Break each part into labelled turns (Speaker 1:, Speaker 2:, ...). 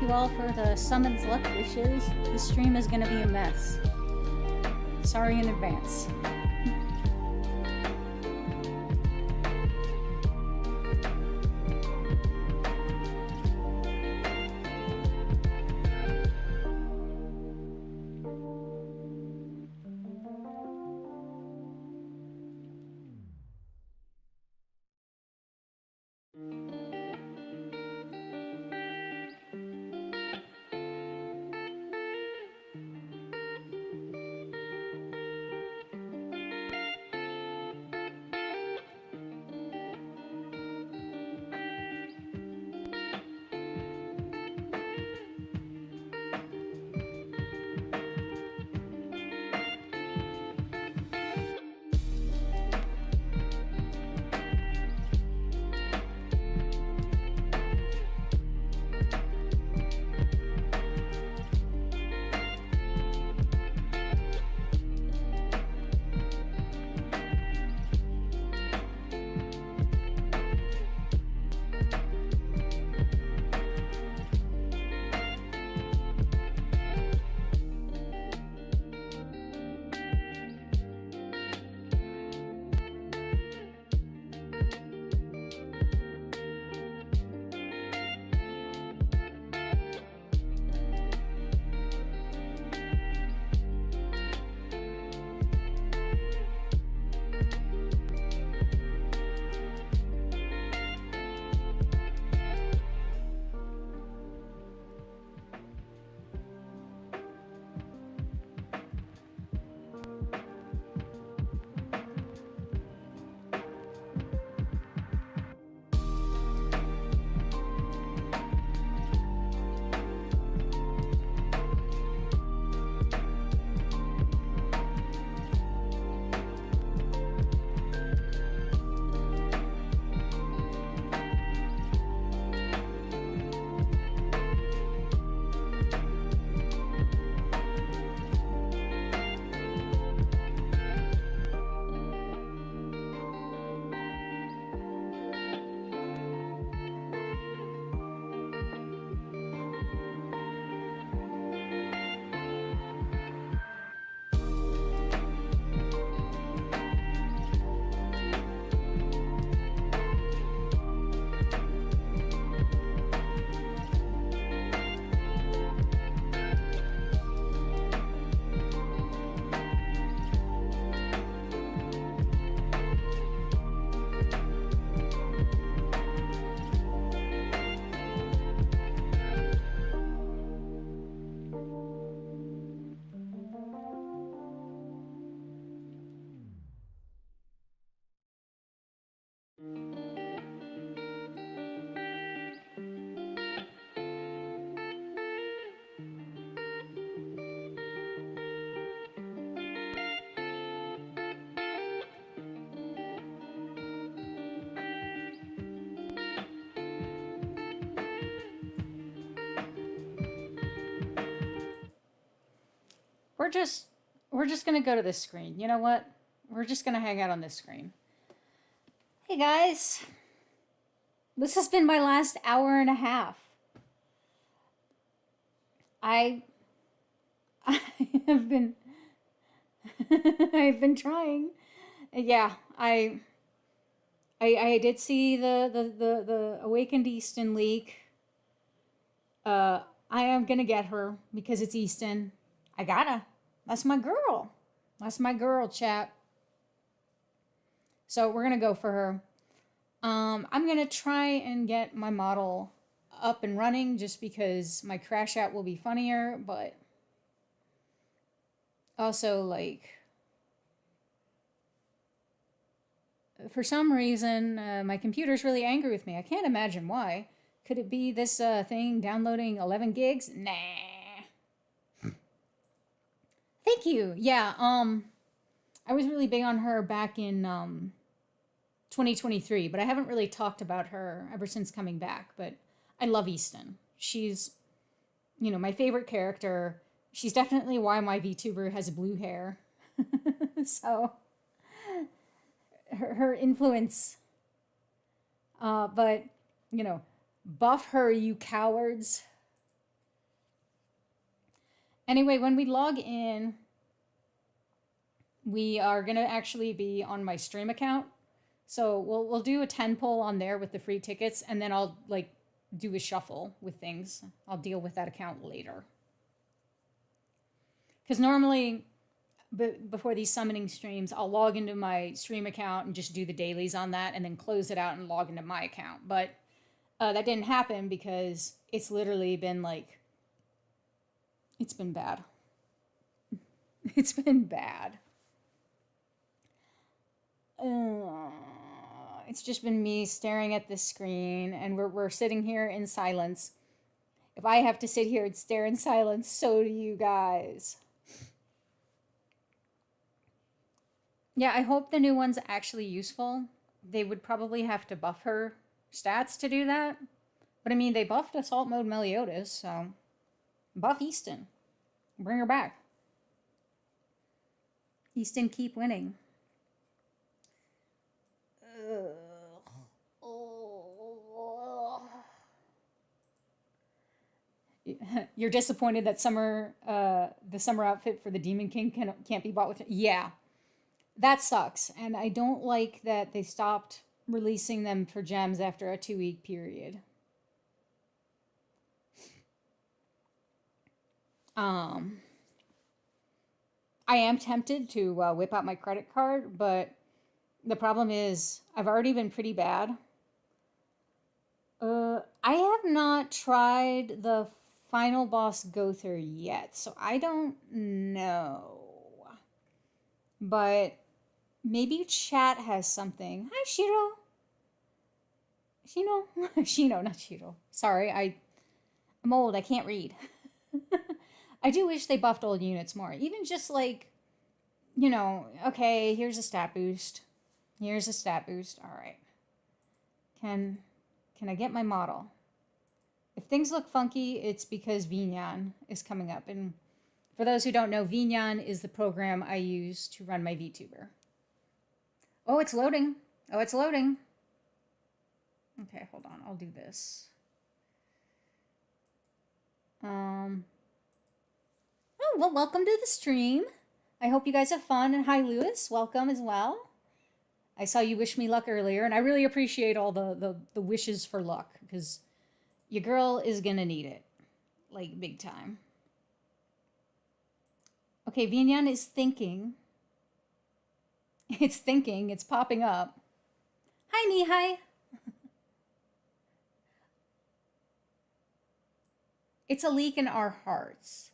Speaker 1: thank you all for the summons luck wishes. This stream is gonna be a mess. Sorry in advance. We're just we're just gonna go to this screen. You know what? We're just gonna hang out on this screen. Hey guys, this has been my last hour and a half. I I have been I've been trying. Yeah, I did see the Awakened Easton leak. I am gonna get her because it's Easton. I gotta. That's my girl. That's my girl, chap. So we're gonna go for her. I'm gonna try and get my model up and running just because my crash out will be funnier, but also like for some reason my computer's really angry with me. I can't imagine why. Could it be this thing downloading 11 gigs? Nah. Thank you. Yeah, I was really big on her back in 2023, but I haven't really talked about her ever since coming back. But I love Easton. She's, my favorite character. She's definitely why my VTuber has blue hair. So, her influence. But, buff her, you cowards. Anyway, when we log in, we are going to actually be on my stream account. So we'll do a 10 pull on there with the free tickets, and then I'll like do a shuffle with things. I'll deal with that account later. Because normally, before these summoning streams, I'll log into my stream account and just do the dailies on that, and then close it out and log into my account. But that didn't happen because it's literally been like, it's been bad. It's been bad. It's just been me staring at the screen, and we're sitting here in silence. If I have to sit here and stare in silence, so do you guys. Yeah, I hope the new one's actually useful. They would probably have to buff her stats to do that. But I mean, they buffed Assault Mode Meliodas, so buff Easton. Bring her back. Easton, keep winning. You're disappointed that the summer outfit for the Demon King can't be bought with it? Yeah, that sucks. And I don't like that they stopped releasing them for gems after a 2-week period. I am tempted to whip out my credit card, but the problem is I've already been pretty bad. I have not tried the final boss Gother yet, so I don't know. But maybe chat has something. Hi, Shiro. Shino? Shino, not Shiro. Sorry, I'm old. I can't read. I do wish they buffed old units more. Even just like, you know, okay, here's a stat boost. Here's a stat boost. All right. Can I get my model? If things look funky, it's because Vignan is coming up. And for those who don't know, Vignan is the program I use to run my VTuber. Oh, it's loading. Oh, it's loading. Okay, hold on. I'll do this. Oh, well, welcome to the stream. I hope you guys have fun. And hi, Lewis. Welcome as well. I saw you wish me luck earlier, and I really appreciate all the wishes for luck, because your girl is going to need it. Like, big time. Okay, Vignan is thinking. It's thinking. It's popping up. Hi, Nihai. It's a leak in our hearts.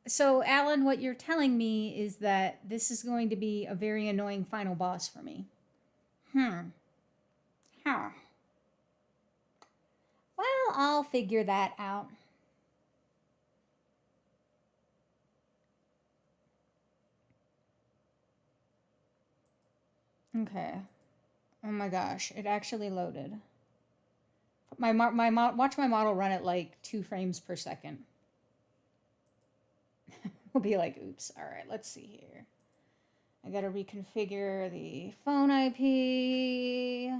Speaker 1: So, Alan, what you're telling me is that this is going to be a very annoying final boss for me. Huh. Well, I'll figure that out. Okay. Oh my gosh, it actually loaded. Watch my model run at like 2 frames per second. We'll be like, oops. All right, let's see here. I gotta reconfigure the phone IP.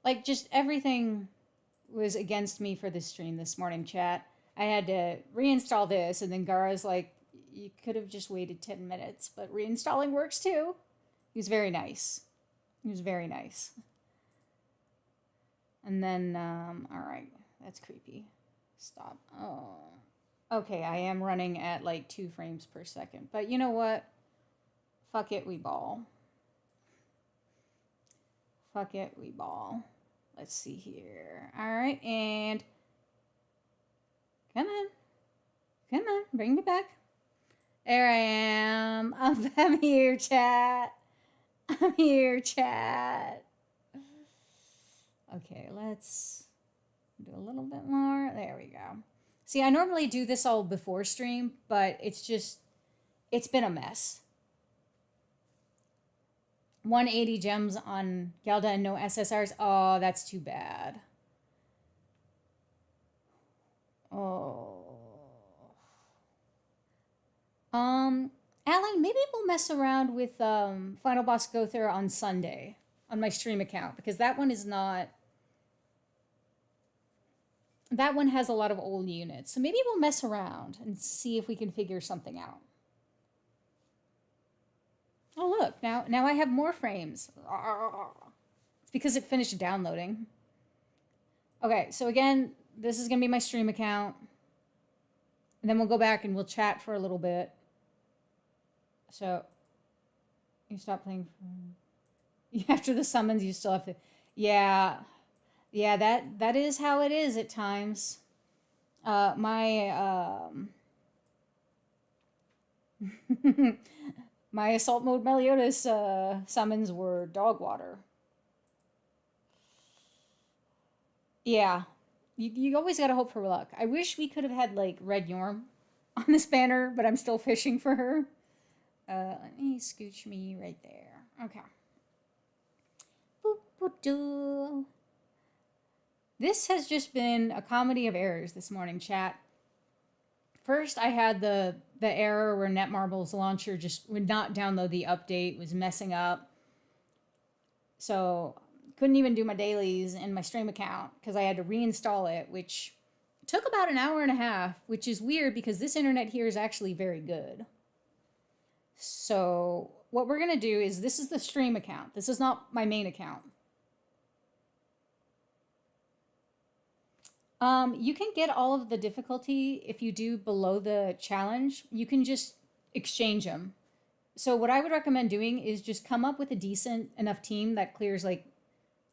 Speaker 1: Like, just everything was against me for this stream this morning, chat. I had to reinstall this, and then Gara's like, you could have just waited 10 minutes, but reinstalling works too. He was very nice. He was very nice. And then, all right, that's creepy. Stop. Oh. Okay, I am running at like 2 frames per second. But you know what? Fuck it, we ball. Fuck it, we ball. Let's see here. All right, and come on. Come on, bring me back. There I am. I'm here, chat. I'm here, chat. Okay, let's do a little bit more. There we go. See, I normally do this all before stream, but it's been a mess. 180 gems on Gelda and no SSRs. Oh, that's too bad. Oh. Alan, maybe we'll mess around with Final Boss Gother on Sunday on my stream account, because that one is not That one has a lot of old units. So maybe we'll mess around and see if we can figure something out. Oh, look, now I have more frames. It's because it finished downloading. Okay, so again, this is going to be my stream account. And then we'll go back and we'll chat for a little bit. So, you stop playing. After the summons, you still have to... Yeah, that is how it is at times. My Assault Mode Meliodas summons were dog water. Yeah. You always gotta hope for luck. I wish we could have had, like, Red Yorm on this banner, but I'm still fishing for her. Let me scooch me right there. Okay. Boop, boop, doo. This has just been a comedy of errors this morning, chat. First, I had the error where Netmarble's launcher just would not download the update, was messing up. So, couldn't even do my dailies in my stream account because I had to reinstall it, which took about an hour and a half, which is weird because this internet here is actually very good. So, what we're going to do is, this is the stream account. This is not my main account. You can get all of the difficulty if you do below the challenge. You can just exchange them. So what I would recommend doing is just come up with a decent enough team that clears like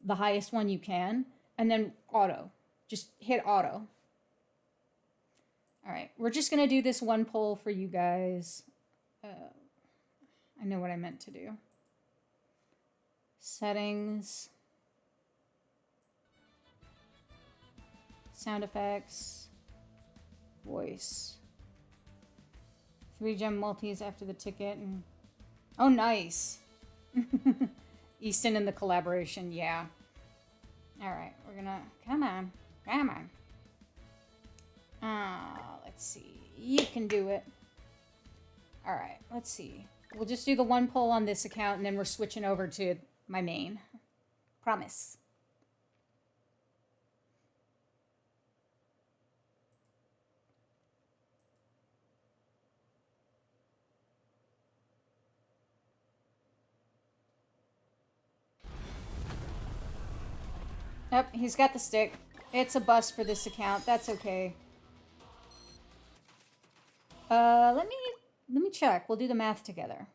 Speaker 1: the highest one you can, and then auto. Just hit auto. All right, we're just gonna do this one poll for you guys. I know what I meant to do. Settings. Sound effects, voice, 3-gem multis after the ticket, and oh, nice. Easton and the collaboration, yeah. All right, we're gonna, come on. Let's see, you can do it. All right, let's see. We'll just do the one poll on this account, and then we're switching over to my main. Promise. Yep, he's got the stick. It's a bust for this account. That's okay. Let me check. We'll do the math together.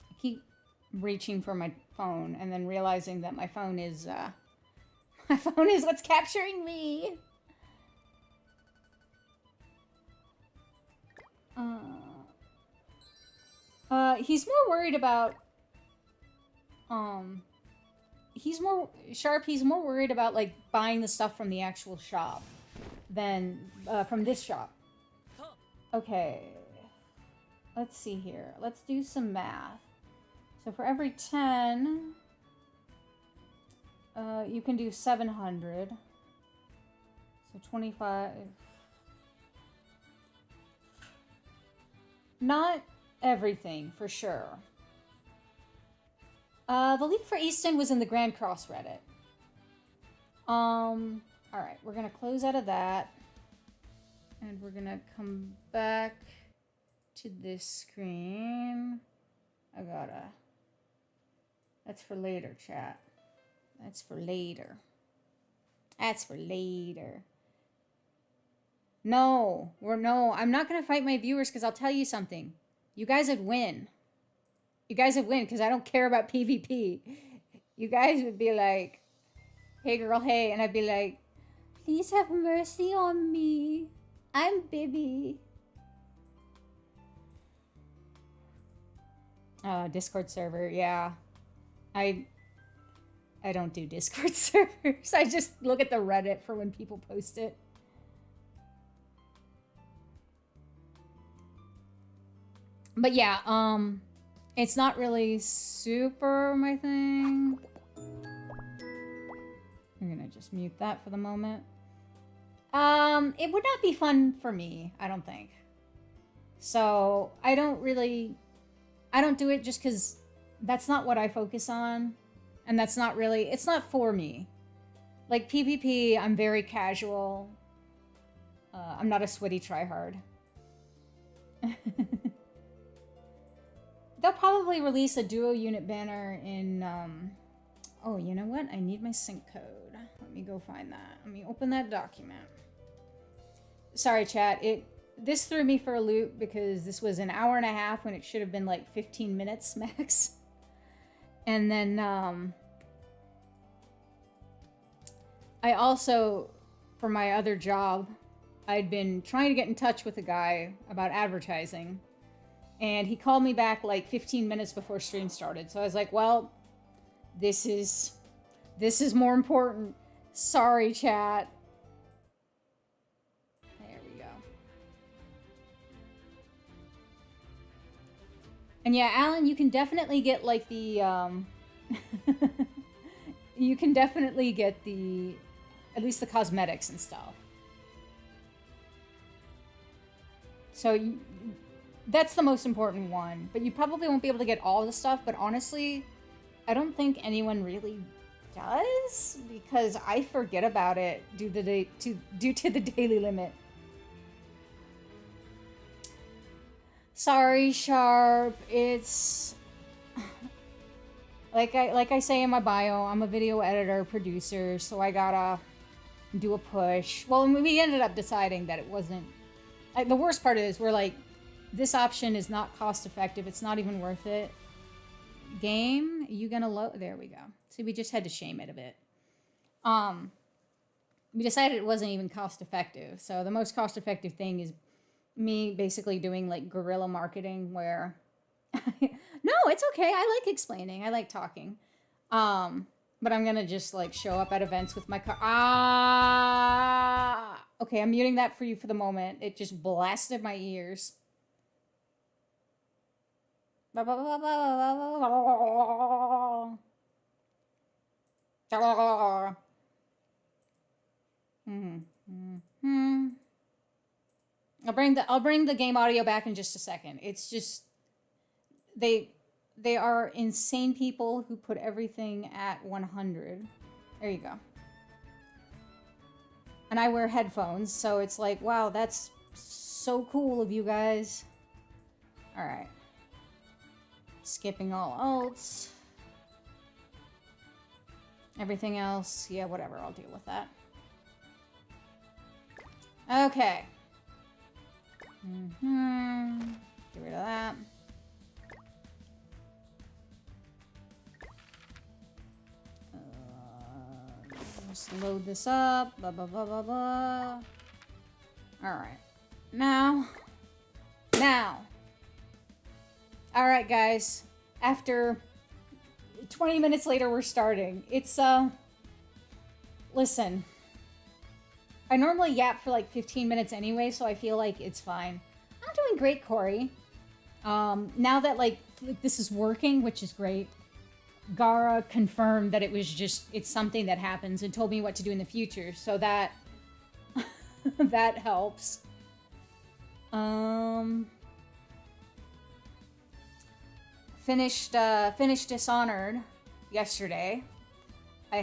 Speaker 1: I keep reaching for my phone and then realizing that my phone is what's capturing me. He's more worried about he's more worried about like buying the stuff from the actual shop than from this shop. Okay, let's see here. Let's do some math. So for every 10, you can do 700. So 25. Not everything, for sure. The leak for Easton was in the Grand Cross Reddit. Alright, we're gonna close out of that. And we're gonna come back to this screen. That's for later, chat. That's for later. No, I'm not gonna fight my viewers because I'll tell you something. You guys would win. Because I don't care about PvP. You guys would be like, hey girl, hey. And I'd be like, please have mercy on me. I'm Bibby. Discord server, yeah. I don't do Discord servers. I just look at the Reddit for when people post it. But yeah, it's not really super my thing. I'm gonna just mute that for the moment. It would not be fun for me, I don't think. So, I don't do it just because that's not what I focus on. And that's not really, it's not for me. Like PvP, I'm very casual. I'm not a sweaty tryhard. They'll probably release a duo unit banner in, oh, you know what? I need my sync code. Let me go find that. Let me open that document. Sorry, chat. This threw me for a loop because this was an hour and a half when it should have been like 15 minutes max. And then, I also, for my other job, I'd been trying to get in touch with a guy about advertising. And he called me back like 15 minutes before stream started. So I was like, well, this is more important. Sorry, chat. There we go. And yeah, Alan, you can definitely get like the, you can definitely get the, at least the cosmetics and stuff. So that's the most important one. But you probably won't be able to get all the stuff. But honestly, I don't think anyone really does because I forget about it due to the daily limit. Sorry, Sharp. It's like I say in my bio, I'm a video editor, producer, so I gotta do a push. Well, we ended up deciding that it wasn't. The worst part is we're like, this option is not cost effective. It's not even worth it. Game, you gonna load? There we go. See, we just had to shame it a bit. We decided it wasn't even cost effective. So the most cost effective thing is me basically doing like guerrilla marketing where no, it's okay. I like explaining. I like talking. But I'm gonna just like show up at events with my car. Okay, I'm muting that for you for the moment. It just blasted my ears. I'll bring the game audio back in just a second. It's just they are insane people who put everything at 100. There you go. And I wear headphones, so it's like, wow, that's so cool of you guys. All right. Skipping all alts. Everything else, yeah, whatever, I'll deal with that. Okay. Get rid of that. Just load this up. Blah, blah, blah, blah, blah. Alright. Now. Alright, guys. After 20 minutes later, we're starting. It's, listen. I normally yap for like 15 minutes anyway, so I feel like it's fine. I'm doing great, Corey. Now that, like, this is working, which is great, Gara confirmed that it's something that happens and told me what to do in the future, so that, that helps. Finished Dishonored yesterday. I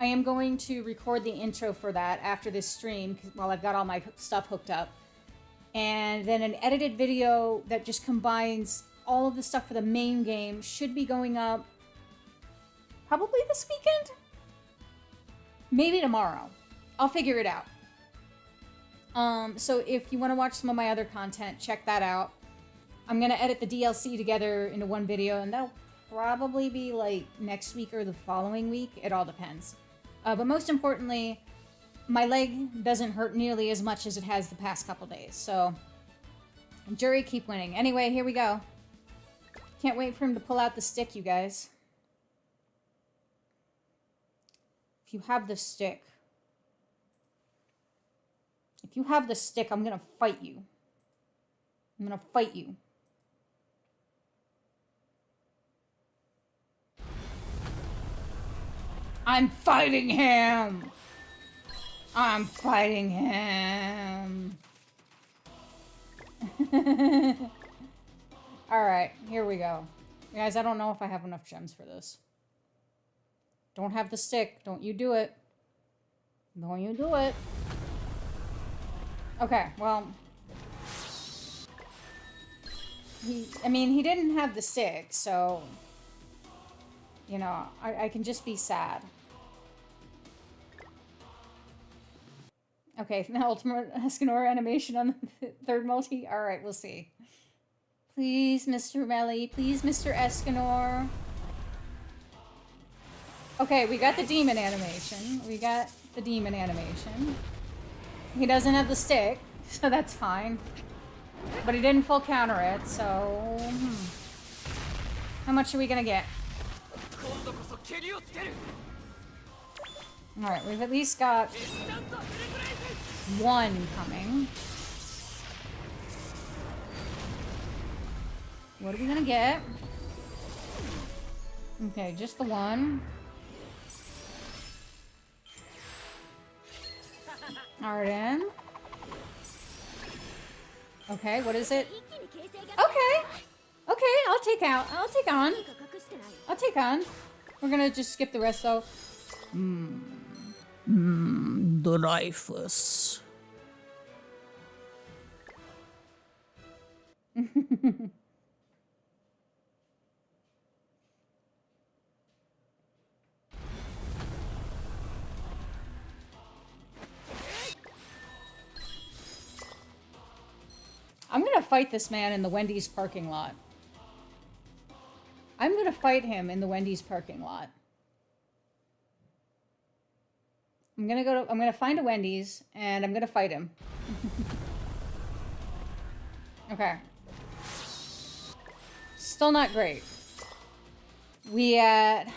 Speaker 1: am going to record the intro for that after this stream while I've got all my stuff hooked up. And then an edited video that just combines all of the stuff for the main game should be going up probably this weekend? Maybe tomorrow. I'll figure it out. So if you want to watch some of my other content, check that out. I'm going to edit the DLC together into one video, and that'll probably be like next week or the following week. It all depends. But most importantly, my leg doesn't hurt nearly as much as it has the past couple days. So, jury, keep winning. Anyway, here we go. Can't wait for him to pull out the stick, you guys. If you have the stick. If you have the stick, I'm gonna fight you. I'm gonna fight you. I'm fighting him! I'm fighting him! Alright, here we go. Guys, I don't know if I have enough gems for this. Don't have the stick. Don't you do it. Don't you do it. Okay, well... he didn't have the stick, so... You know, I can just be sad. Okay, the ultimate Escanor animation on the third multi? Alright, we'll see. Please, Mr. Melly. Please, Mr. Escanor. Okay, we got the demon animation. We got the demon animation. He doesn't have the stick, so that's fine. But he didn't full counter it, so... How much are we gonna get? Alright, we've at least got... one coming. What are we gonna get? Okay, just the one. Arden. Okay, what is it? Okay. Okay, I'll take on. We're gonna just skip the rest though. Dreyfus. I'm gonna fight this man in the Wendy's parking lot. I'm gonna fight him in the Wendy's parking lot. I'm gonna find a Wendy's and I'm gonna fight him. Okay. Still not great. We at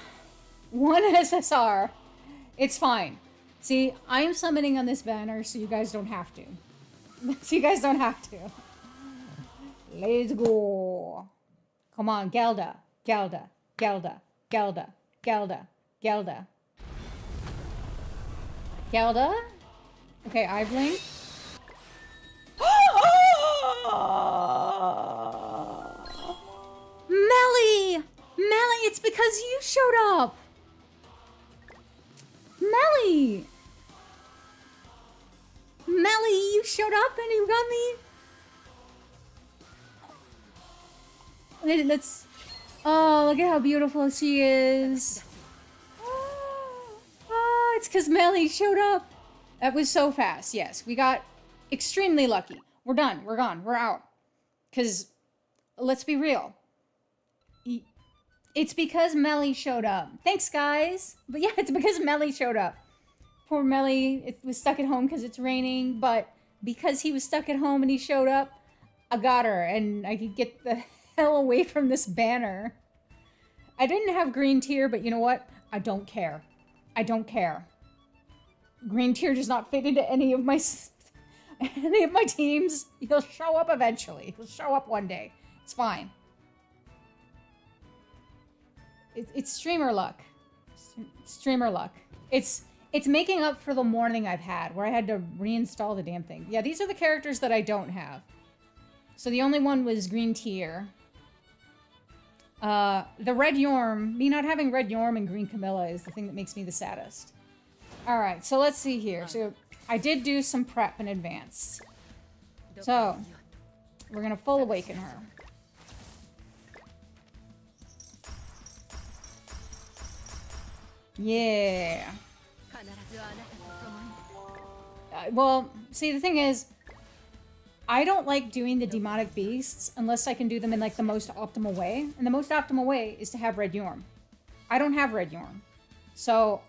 Speaker 1: 1 SSR. It's fine. See, I am summoning on this banner so you guys don't have to. So you guys don't have to. Let's go. Come on, Gelda. Gelda. Gelda. Gelda. Gelda. Gelda. Gelda? Okay, Eibling. Melly! Melly, it's because you showed up! Melly! Melly, you showed up and you got me? Let's... Oh, look at how beautiful she is. Oh, it's because Melly showed up. That was so fast. Yes, we got extremely lucky. We're done. We're gone. We're out. Because, let's be real. It's because Melly showed up. Thanks, guys. But yeah, it's because Melly showed up. Poor Melly was stuck at home because it's raining. But because he was stuck at home and he showed up, I got her. And I could get the hell away from this banner. I didn't have green tier, but you know what? I don't care. I don't care. Green tier does not fit into any of my teams. He'll show up eventually. He'll show up one day. It's fine. It's streamer luck. Streamer luck. It's making up for the morning I've had where I had to reinstall the damn thing. Yeah, these are the characters that I don't have. So the only one was green tier. The red Yorm, me not having red Yorm and green Camilla is the thing that makes me the saddest. Alright, so let's see here. So I did do some prep in advance. So, we're gonna full awaken her. Yeah. Well, see, the thing is, I don't like doing the demonic beasts unless I can do them in like the most optimal way. And the most optimal way is to have red Yorm. I don't have red Yorm. So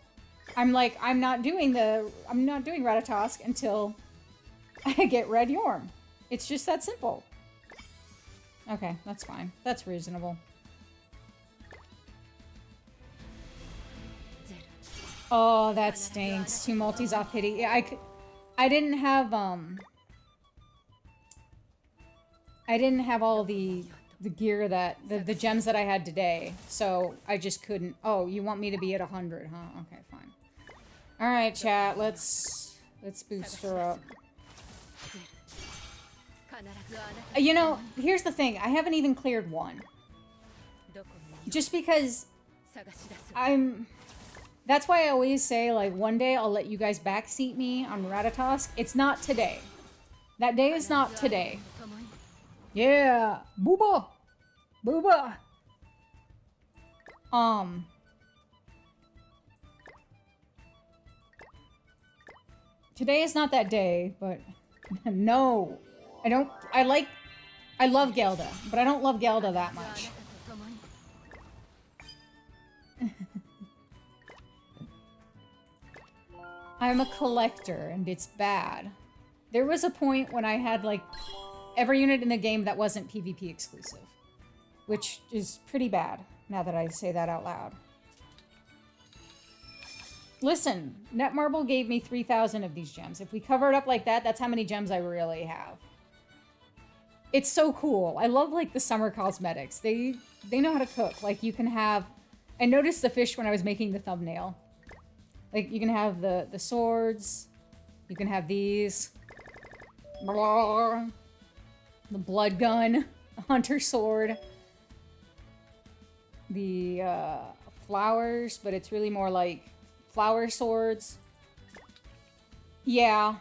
Speaker 1: I'm like, I'm not doing Ratatosk until I get red Yorm. It's just that simple. Okay, that's fine. That's reasonable. Oh, that stinks. 2 multis off pity. Yeah, I didn't have all the gear that the gems that I had today, so I just couldn't. Oh, you want me to be at 100, huh? Okay, fine. All right, chat. Let's boost her up. You know, here's the thing. I haven't even cleared one. Just because That's why I always say, like, one day I'll let you guys backseat me on Ratatosk. It's not today. That day is not today. Yeah! Booba! Booba! Today is not that day, but no. I love Gelda, but I don't love Gelda that much. I'm a collector, and it's bad. There was a point when I had, like, every unit in the game that wasn't PvP exclusive, which is pretty bad, now that I say that out loud. Listen, Netmarble gave me 3,000 of these gems. If we cover it up like that, that's how many gems I really have. It's so cool. I love, like, the summer cosmetics. They know how to cook. Like, you can have... I noticed the fish when I was making the thumbnail. Like, you can have the swords. You can have these. The blood gun. The hunter sword. The flowers, but it's really more like flower swords. Yeah.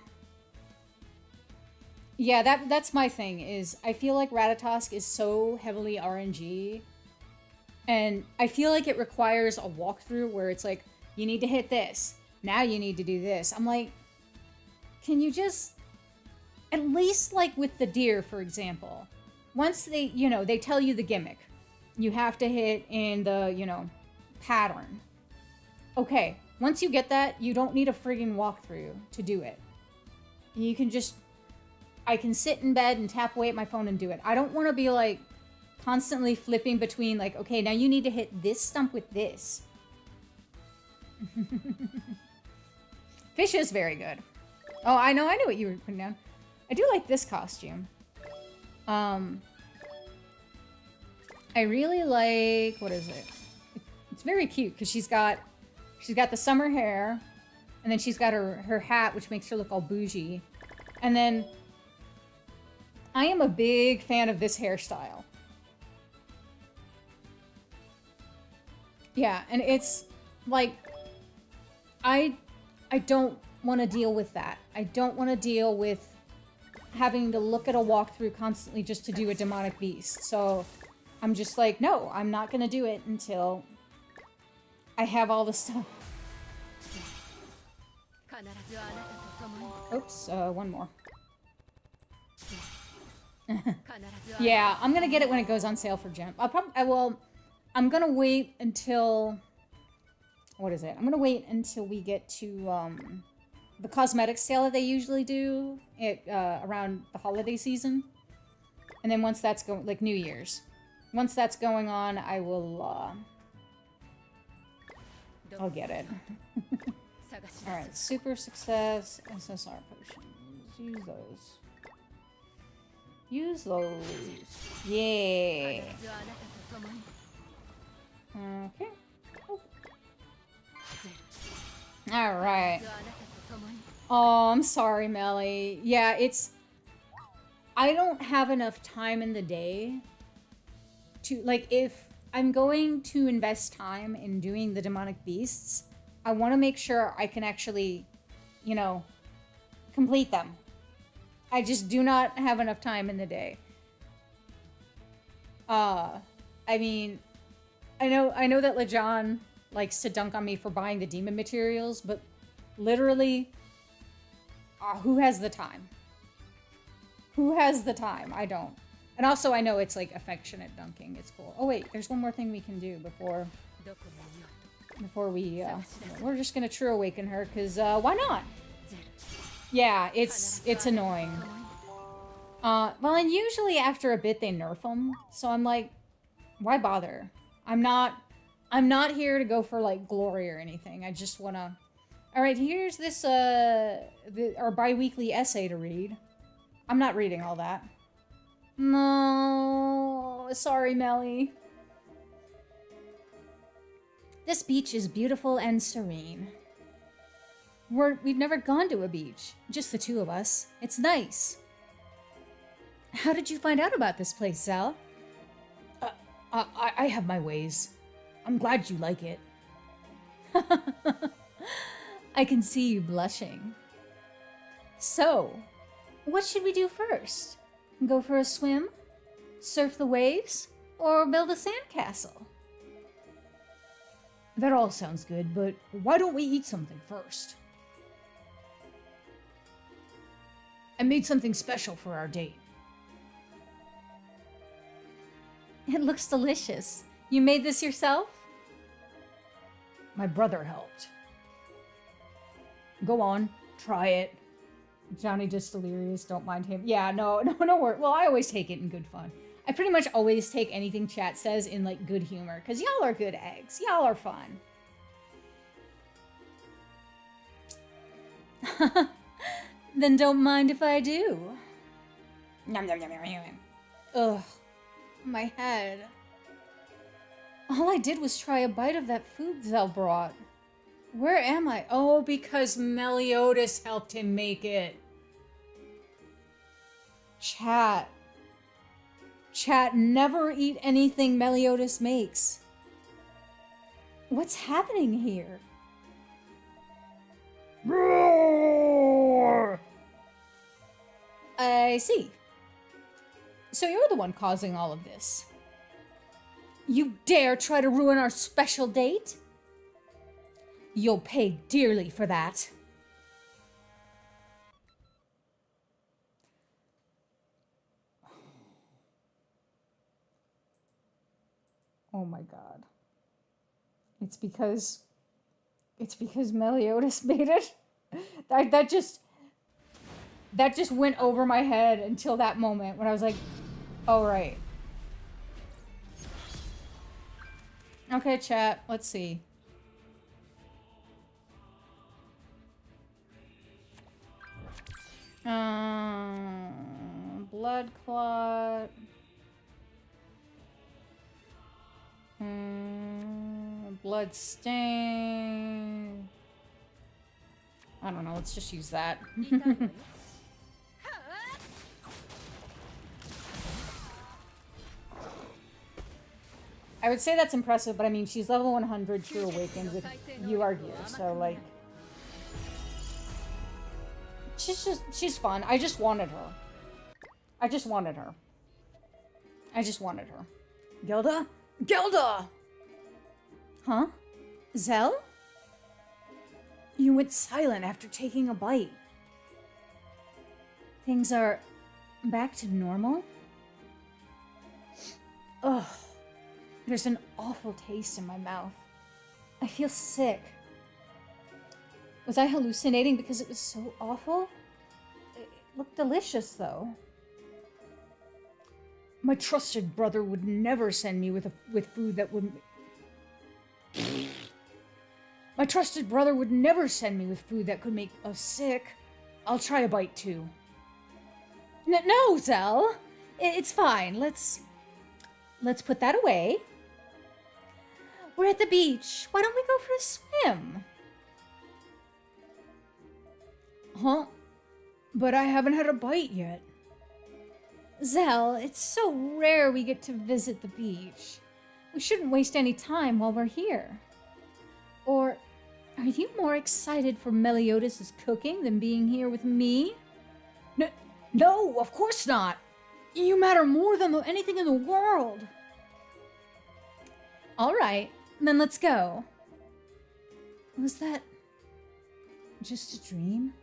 Speaker 1: Yeah, that's my thing, is I feel like Ratatosk is so heavily RNG, and I feel like it requires a walkthrough where it's like, you need to hit this, now you need to do this. I'm like, can you just, at least like with the deer, for example, once they, you know, they tell you the gimmick, you have to hit in the, you know, pattern. Okay, once you get that, you don't need a friggin' walkthrough to do it. You can just... I can sit in bed and tap away at my phone and do it. I don't want to be, like, constantly flipping between, like, okay, now you need to hit this stump with this. Fish is very good. Oh, I knew what you were putting down. I do like this costume. I really like... What is it? It's very cute, because she's got the summer hair, and then she's got her hat, which makes her look all bougie. And then... I am a big fan of this hairstyle. Yeah, and it's like, I don't want to deal with that. I don't want to deal with having to look at a walkthrough constantly just to do a demonic beast. So I'm just like, no, I'm not going to do it until I have all the stuff. Oops, one more. Yeah, I'm gonna get it when it goes on sale for gem. I'm gonna wait until... What is it? I'm gonna wait until we get to, the cosmetics sale that they usually do around the holiday season. And then once that's going... Like, New Year's. Once that's going on, I will, I'll get it. Alright, super success, SSR potions. Use those. Use those. Yeah. Okay. Alright. Oh, I'm sorry, Melly. Yeah, it's... I don't have enough time in the day to... Like, if I'm going to invest time in doing the demonic beasts, I want to make sure I can actually, you know, complete them. I just do not have enough time in the day. I mean, I know that Lejon likes to dunk on me for buying the demon materials, but literally, who has the time? Who has the time? I don't. And also, I know it's like affectionate dunking. It's cool. Oh wait, there's one more thing we can do before we, we're just gonna True Awaken her, because, why not? Yeah, it's annoying. Well, and usually after a bit they nerf them, so I'm like, why bother? I'm not here to go for, like, glory or anything. I just wanna... Alright, here's this, our bi-weekly essay to read. I'm not reading all that. No, sorry, Melly. This beach is beautiful and serene. We've never gone to a beach, just the two of us. It's nice. How did you find out about this place, Sal? I have my ways. I'm glad you like it. I can see you blushing. So, what should we do first? Go for a swim? Surf the waves? Or build a sandcastle?
Speaker 2: That all sounds good, but why don't we eat something first? I made something special for our date.
Speaker 1: It looks delicious. You made this yourself?
Speaker 2: My brother helped. Go on, try it.
Speaker 1: Johnny just delirious, don't mind him. Yeah, no worry. Well, I always take it in good fun. I pretty much always take anything chat says in, like, good humor, because y'all are good eggs. Y'all are fun. Then don't mind if I do. Nom, nom, nom, nom, nom. Ugh, my head. All I did was try a bite of that food Zell brought. Where am I? Oh, because Meliodas helped him make it. Chat, never eat anything Meliodas makes. What's happening here?
Speaker 2: Roar!
Speaker 1: I see. So you're the one causing all of this. You dare try to ruin our special date? You'll pay dearly for that. Oh my god. It's because Meliodas made it. That just went over my head until that moment when I was like, oh right. Okay, chat, let's see. Blood clot. Blood stain. I don't know, let's just use that. I would say that's impressive, but I mean, she's level 100 True Awakened with UR gear, so like... She's fun. I just wanted her.
Speaker 2: Gelda? Gelda!
Speaker 1: Huh? Zell?
Speaker 2: You went silent after taking a bite.
Speaker 1: Things are back to normal? Ugh. There's an awful taste in my mouth. I feel sick. Was I hallucinating because it was so awful? It looked delicious, though.
Speaker 2: My trusted brother would never send me with food that would... My trusted brother would never send me with food that could make us sick. I'll try a bite, too.
Speaker 1: No, Zell. It's fine. Let's put that away. We're at the beach. Why don't we go for a swim?
Speaker 2: Huh? But I haven't had a bite yet.
Speaker 1: Zell, it's so rare we get to visit the beach. We shouldn't waste any time while we're here. Or are you more excited for Meliodas' cooking than being here with me?
Speaker 2: No, of course not. You matter more than anything in the world.
Speaker 1: All right, then let's go. Was that just a dream?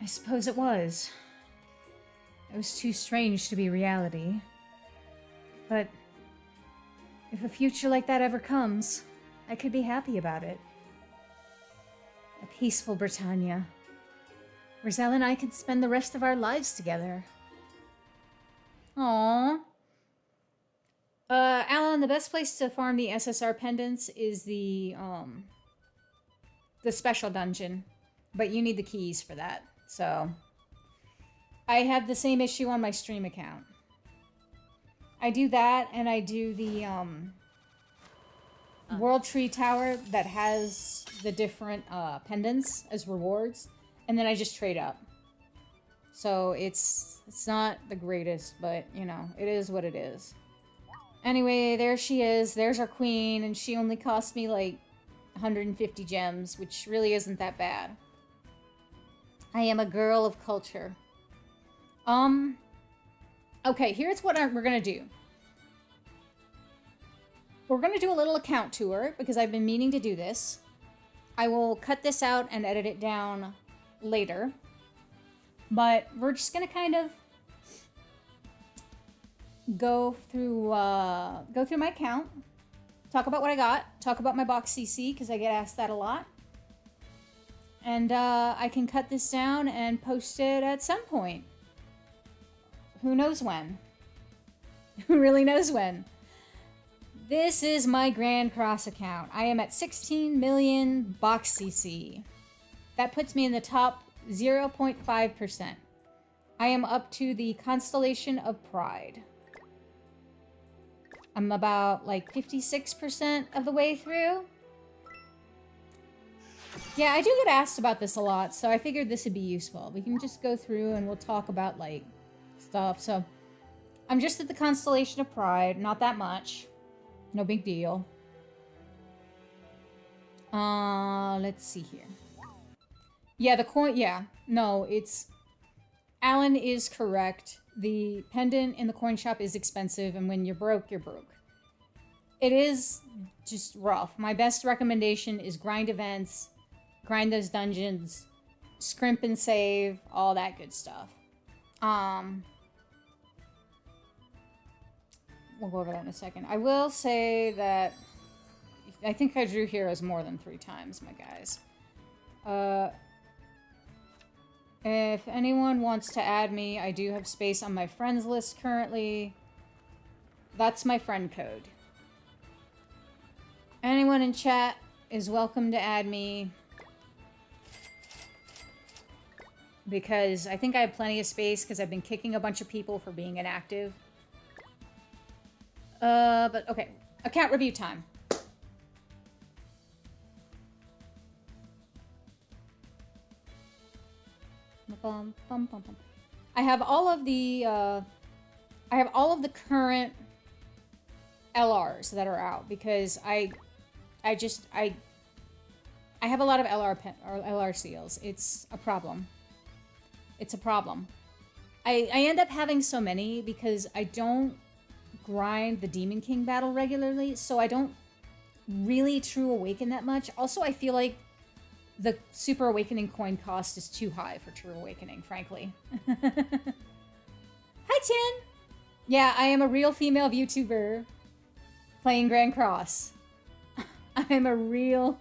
Speaker 1: I suppose it was. It was too strange to be reality. But if a future like that ever comes, I could be happy about it. A peaceful Britannia, where Zell and I can spend the rest of our lives together. Aww. Alan, the best place to farm the SSR pendants is the special dungeon, but you need the keys for that. So, I have the same issue on my stream account. I do that, and I do the World Tree Tower that has the different pendants as rewards, and then I just trade up. So it's not the greatest, but you know, it is what it is. Anyway, there she is. There's our queen, and she only cost me like 150 gems, which really isn't that bad. I am a girl of culture. Okay, here's what we're gonna do. We're gonna do a little account tour, because I've been meaning to do this. I will cut this out and edit it down later. But we're just gonna kind of go through my account, talk about what I got, talk about my box CC, because I get asked that a lot. And I can cut this down and post it at some point. Who knows when? Who really knows when? This is my Grand Cross account. I am at 16 million box CC. That puts me in the top 0.5%. I am up to the constellation of Pride. I'm about like 56% of the way through. Yeah, I do get asked about this a lot, so I figured this would be useful. We can just go through and we'll talk about like stuff. So I'm just at the constellation of Pride, not that much. No big deal. Let's see here. Yeah, the coin, yeah. No, it's... Alan is correct. The pendant in the coin shop is expensive, and when you're broke, you're broke. It is just rough. My best recommendation is grind events, grind those dungeons, scrimp and save, all that good stuff. We'll go over that in a second. I will say that I think I drew heroes more than 3 times, my guys. If anyone wants to add me, I do have space on my friends list currently. That's my friend code. Anyone in chat is welcome to add me, because I think I have plenty of space because I've been kicking a bunch of people for being inactive. But okay, account review time. I have all of the current LRs that are out, because I have a lot of LR seals. It's a problem. It's a problem. I end up having so many because I don't grind the Demon King battle regularly, so I don't really True Awaken that much. Also, I feel like the Super Awakening coin cost is too high for True Awakening, frankly. Hi, Tin! Yeah, I am a real female VTuber playing Grand Cross. I'm a real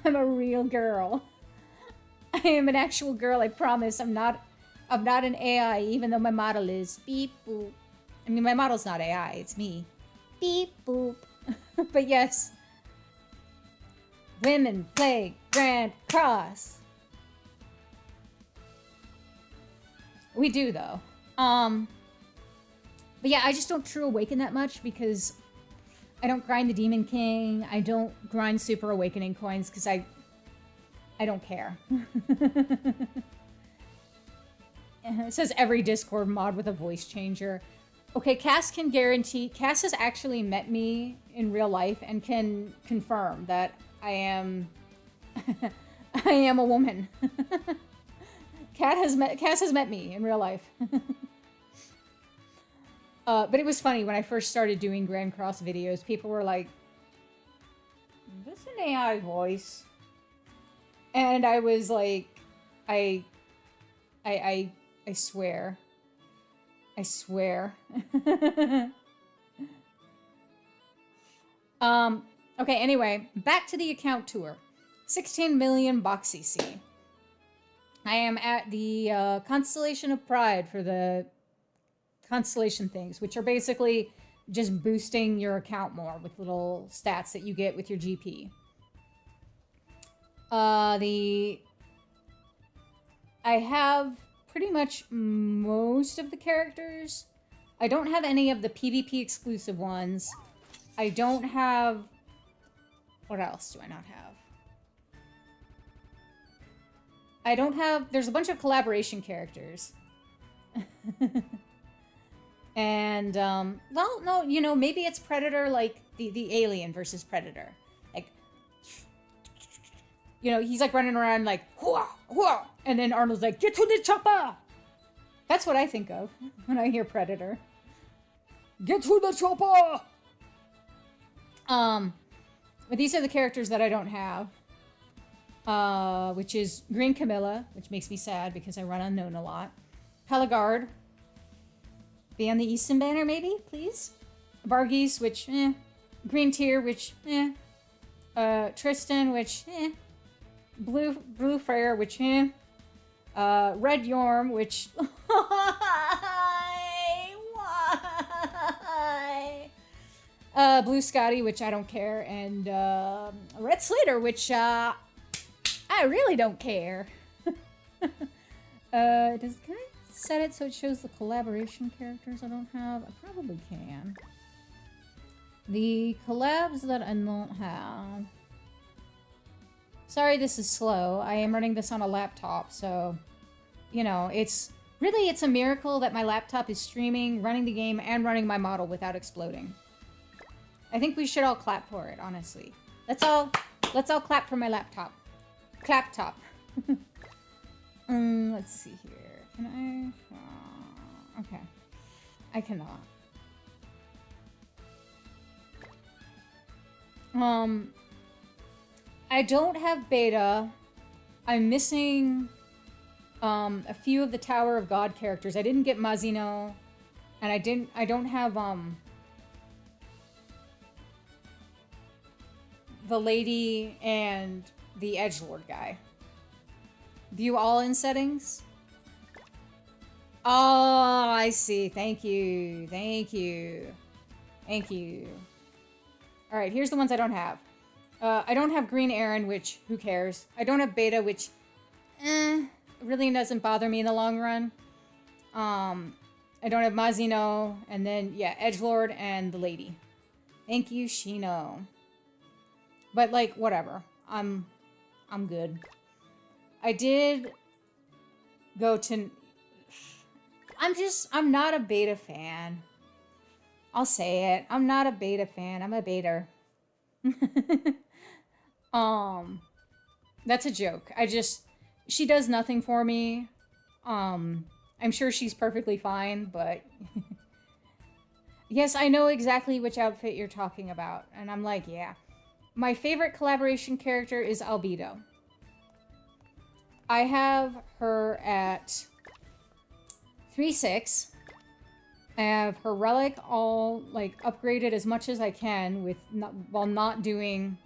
Speaker 1: girl. I am an actual girl, I promise. I'm not an AI, even though my model is. Beep, boop. I mean, my model's not AI, it's me. Beep, boop. But yes. Women play Grand Cross. We do, though. But yeah, I just don't True Awaken that much because I don't grind the Demon King. I don't grind Super Awakening coins because I don't care. It says every Discord mod with a voice changer. Okay, Cass can guarantee... Cass has actually met me in real life and can confirm that I am... I am a woman. Cass has met me in real life. But it was funny, when I first started doing Grand Cross videos, people were like, is this an AI voice? And I was like, I swear. I swear. Okay, anyway, back to the account tour. 16 million box CC. I am at the Constellation of Pride for the constellation things, which are basically just boosting your account more with little stats that you get with your GP. I have pretty much most of the characters. I don't have any of the PvP exclusive ones. I don't have... What else do I not have? I don't have... There's a bunch of collaboration characters. And, well, no, you know, maybe it's Predator, like the alien versus Predator. Like, you know, he's like running around like, whoa, whoa. And then Arnold's like, get to the chopper. That's what I think of when I hear Predator. Get to the chopper. But these are the characters that I don't have. Which is Green Camilla, which makes me sad because I run unknown a lot. Pelagard. Be on the Easton banner, maybe, please. Bargis, which, Green Tear, which, Tristan, which, Blue Frere, which, Red Yorm, which, why? Blue Scotty, which I don't care, and Red Slater, which I really don't care. Can I set it so it shows the collaboration characters I don't have? I probably can. The collabs that I don't have. Sorry, this is slow. I am running this on a laptop, so you know, it's a miracle that my laptop is streaming, running the game, and running my model without exploding. I think we should all clap for it, honestly. Let's all clap for my laptop. Clap top. Let's see here. Can I? Okay. I cannot. I don't have beta. I'm missing a few of the Tower of God characters. I didn't get Mazino, and I don't have the lady and the edgelord guy. View all in settings. Oh, I see. Thank you. Thank you. Thank you. All right, here's the ones I don't have. I don't have Green Aaron, which, who cares? I don't have Beta, which, really doesn't bother me in the long run. I don't have Mazino, and then, yeah, edgelord and the lady. Thank you, Shino. But, like, whatever. I'm good. I did go to... I'm not a beta fan. I'll say it. I'm not a beta fan. I'm a beta. That's a joke. She does nothing for me. I'm sure she's perfectly fine, but... Yes, I know exactly which outfit you're talking about. And I'm like, yeah. My favorite collaboration character is Albedo. I have her at 3-6. I have her relic all like upgraded as much as I can while not doing...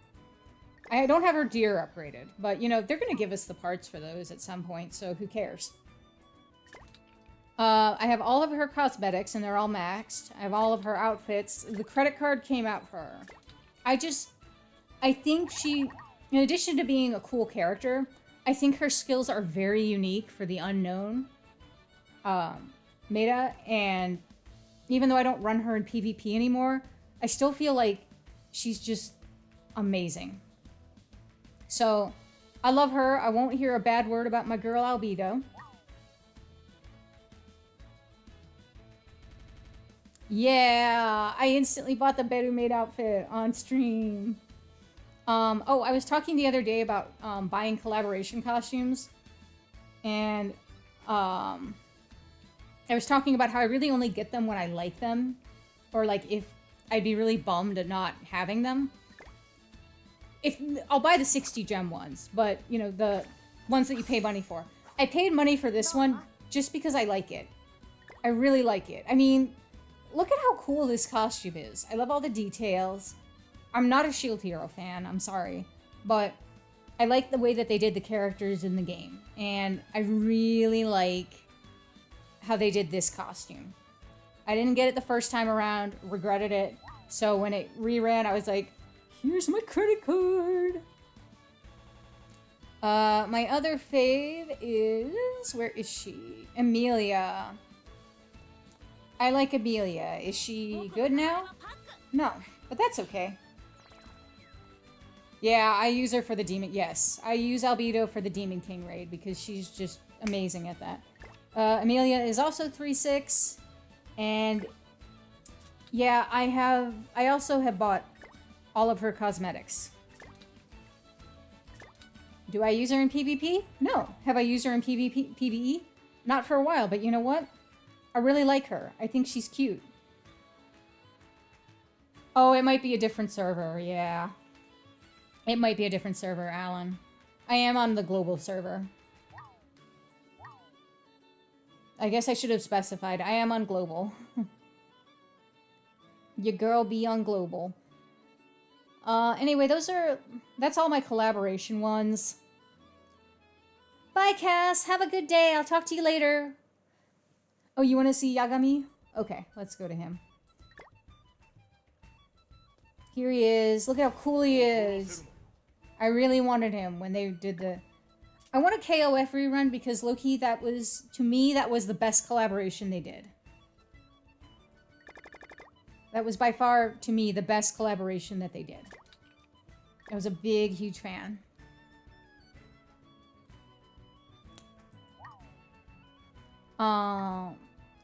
Speaker 1: I don't have her deer upgraded, but you know, they're going to give us the parts for those at some point, so who cares? I have all of her cosmetics and they're all maxed. I have all of her outfits. The credit card came out for her. I think she, in addition to being a cool character, I think her skills are very unique for the unknown meta, and even though I don't run her in PvP anymore, I still feel like she's just amazing. So, I love her. I won't hear a bad word about my girl Albedo. Yeah, I instantly bought the Beru Maid outfit on stream. Oh, I was talking the other day about buying collaboration costumes, and I was talking about how I really only get them when I like them, or like if I'd be really bummed at not having them. I'll buy the 60 gem ones, but you know, the ones that you pay money for. I paid money for this one just because I like it. I really like it. I mean, look at how cool this costume is. I love all the details. I'm not a Shield Hero fan, I'm sorry, but I like the way that they did the characters in the game, and I really like how they did this costume. I didn't get it the first time around, regretted it, so when it reran, I was like, here's my credit card! My other fave is... where is she? Amelia. I like Amelia. Is she good now? No, but that's okay. Yeah, I use her for the Demon... Yes, I use Albedo for the Demon King raid because she's just amazing at that. Amelia is also 3-6, and Yeah, I also have bought all of her cosmetics. Do I use her in PvP? No. Have I used her in PvE? Not for a while, but you know what? I really like her. I think she's cute. Oh, it might be a different server, yeah. It might be a different server, Alan. I am on the global server. I guess I should have specified. I am on global. Your girl be on global. Anyway, that's all my collaboration ones. Bye, Cass. Have a good day. I'll talk to you later. Oh, you want to see Yagami? Okay, let's go to him. Here he is. Look how cool he is. I really wanted him when they did the... I want a KOF rerun because, low-key, that was... To me, that was the best collaboration they did. That was by far, to me, the best collaboration that they did. I was a big, huge fan.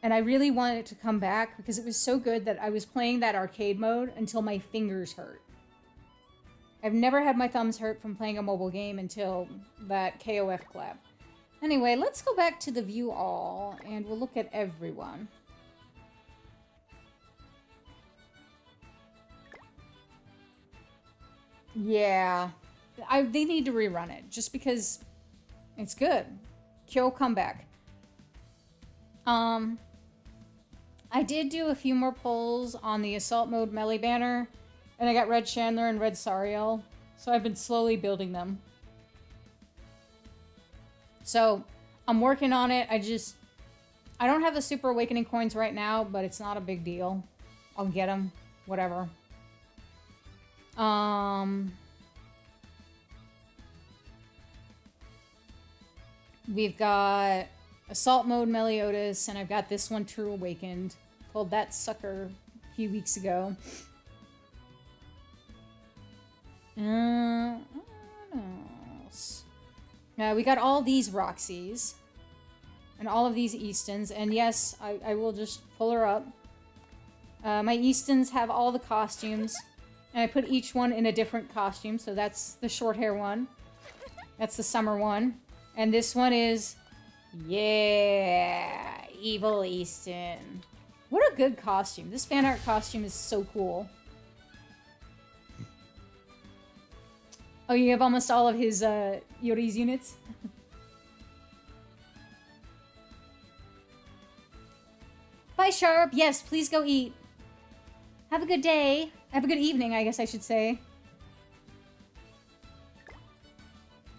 Speaker 1: And I really wanted it to come back because it was so good that I was playing that arcade mode until my fingers hurt. I've never had my thumbs hurt from playing a mobile game until that KOF collab. Anyway, let's go back to the view all and we'll look at everyone. Yeah, they need to rerun it just because it's good. Kyo comeback. I did do a few more polls on the Assault Mode Melee banner, and I got Red Chandler and Red Sariel, so I've been slowly building them. So, I'm working on it. I don't have the Super Awakening coins right now, but it's not a big deal. I'll get them. Whatever. We've got Assault Mode Meliodas, and I've got this one, True Awakened. Pulled that sucker a few weeks ago. What else? We got all these Roxys. And all of these Eastons. And yes, I will just pull her up. My Eastons have all the costumes. And I put each one in a different costume. So that's the short hair one. That's the summer one. And this one is... Yeah, Evil Easton. What a good costume. This fan art costume is so cool. Oh, you have almost all of his Yori's units? Bye, Sharp. Yes, please go eat. Have a good day. Have a good evening, I guess I should say.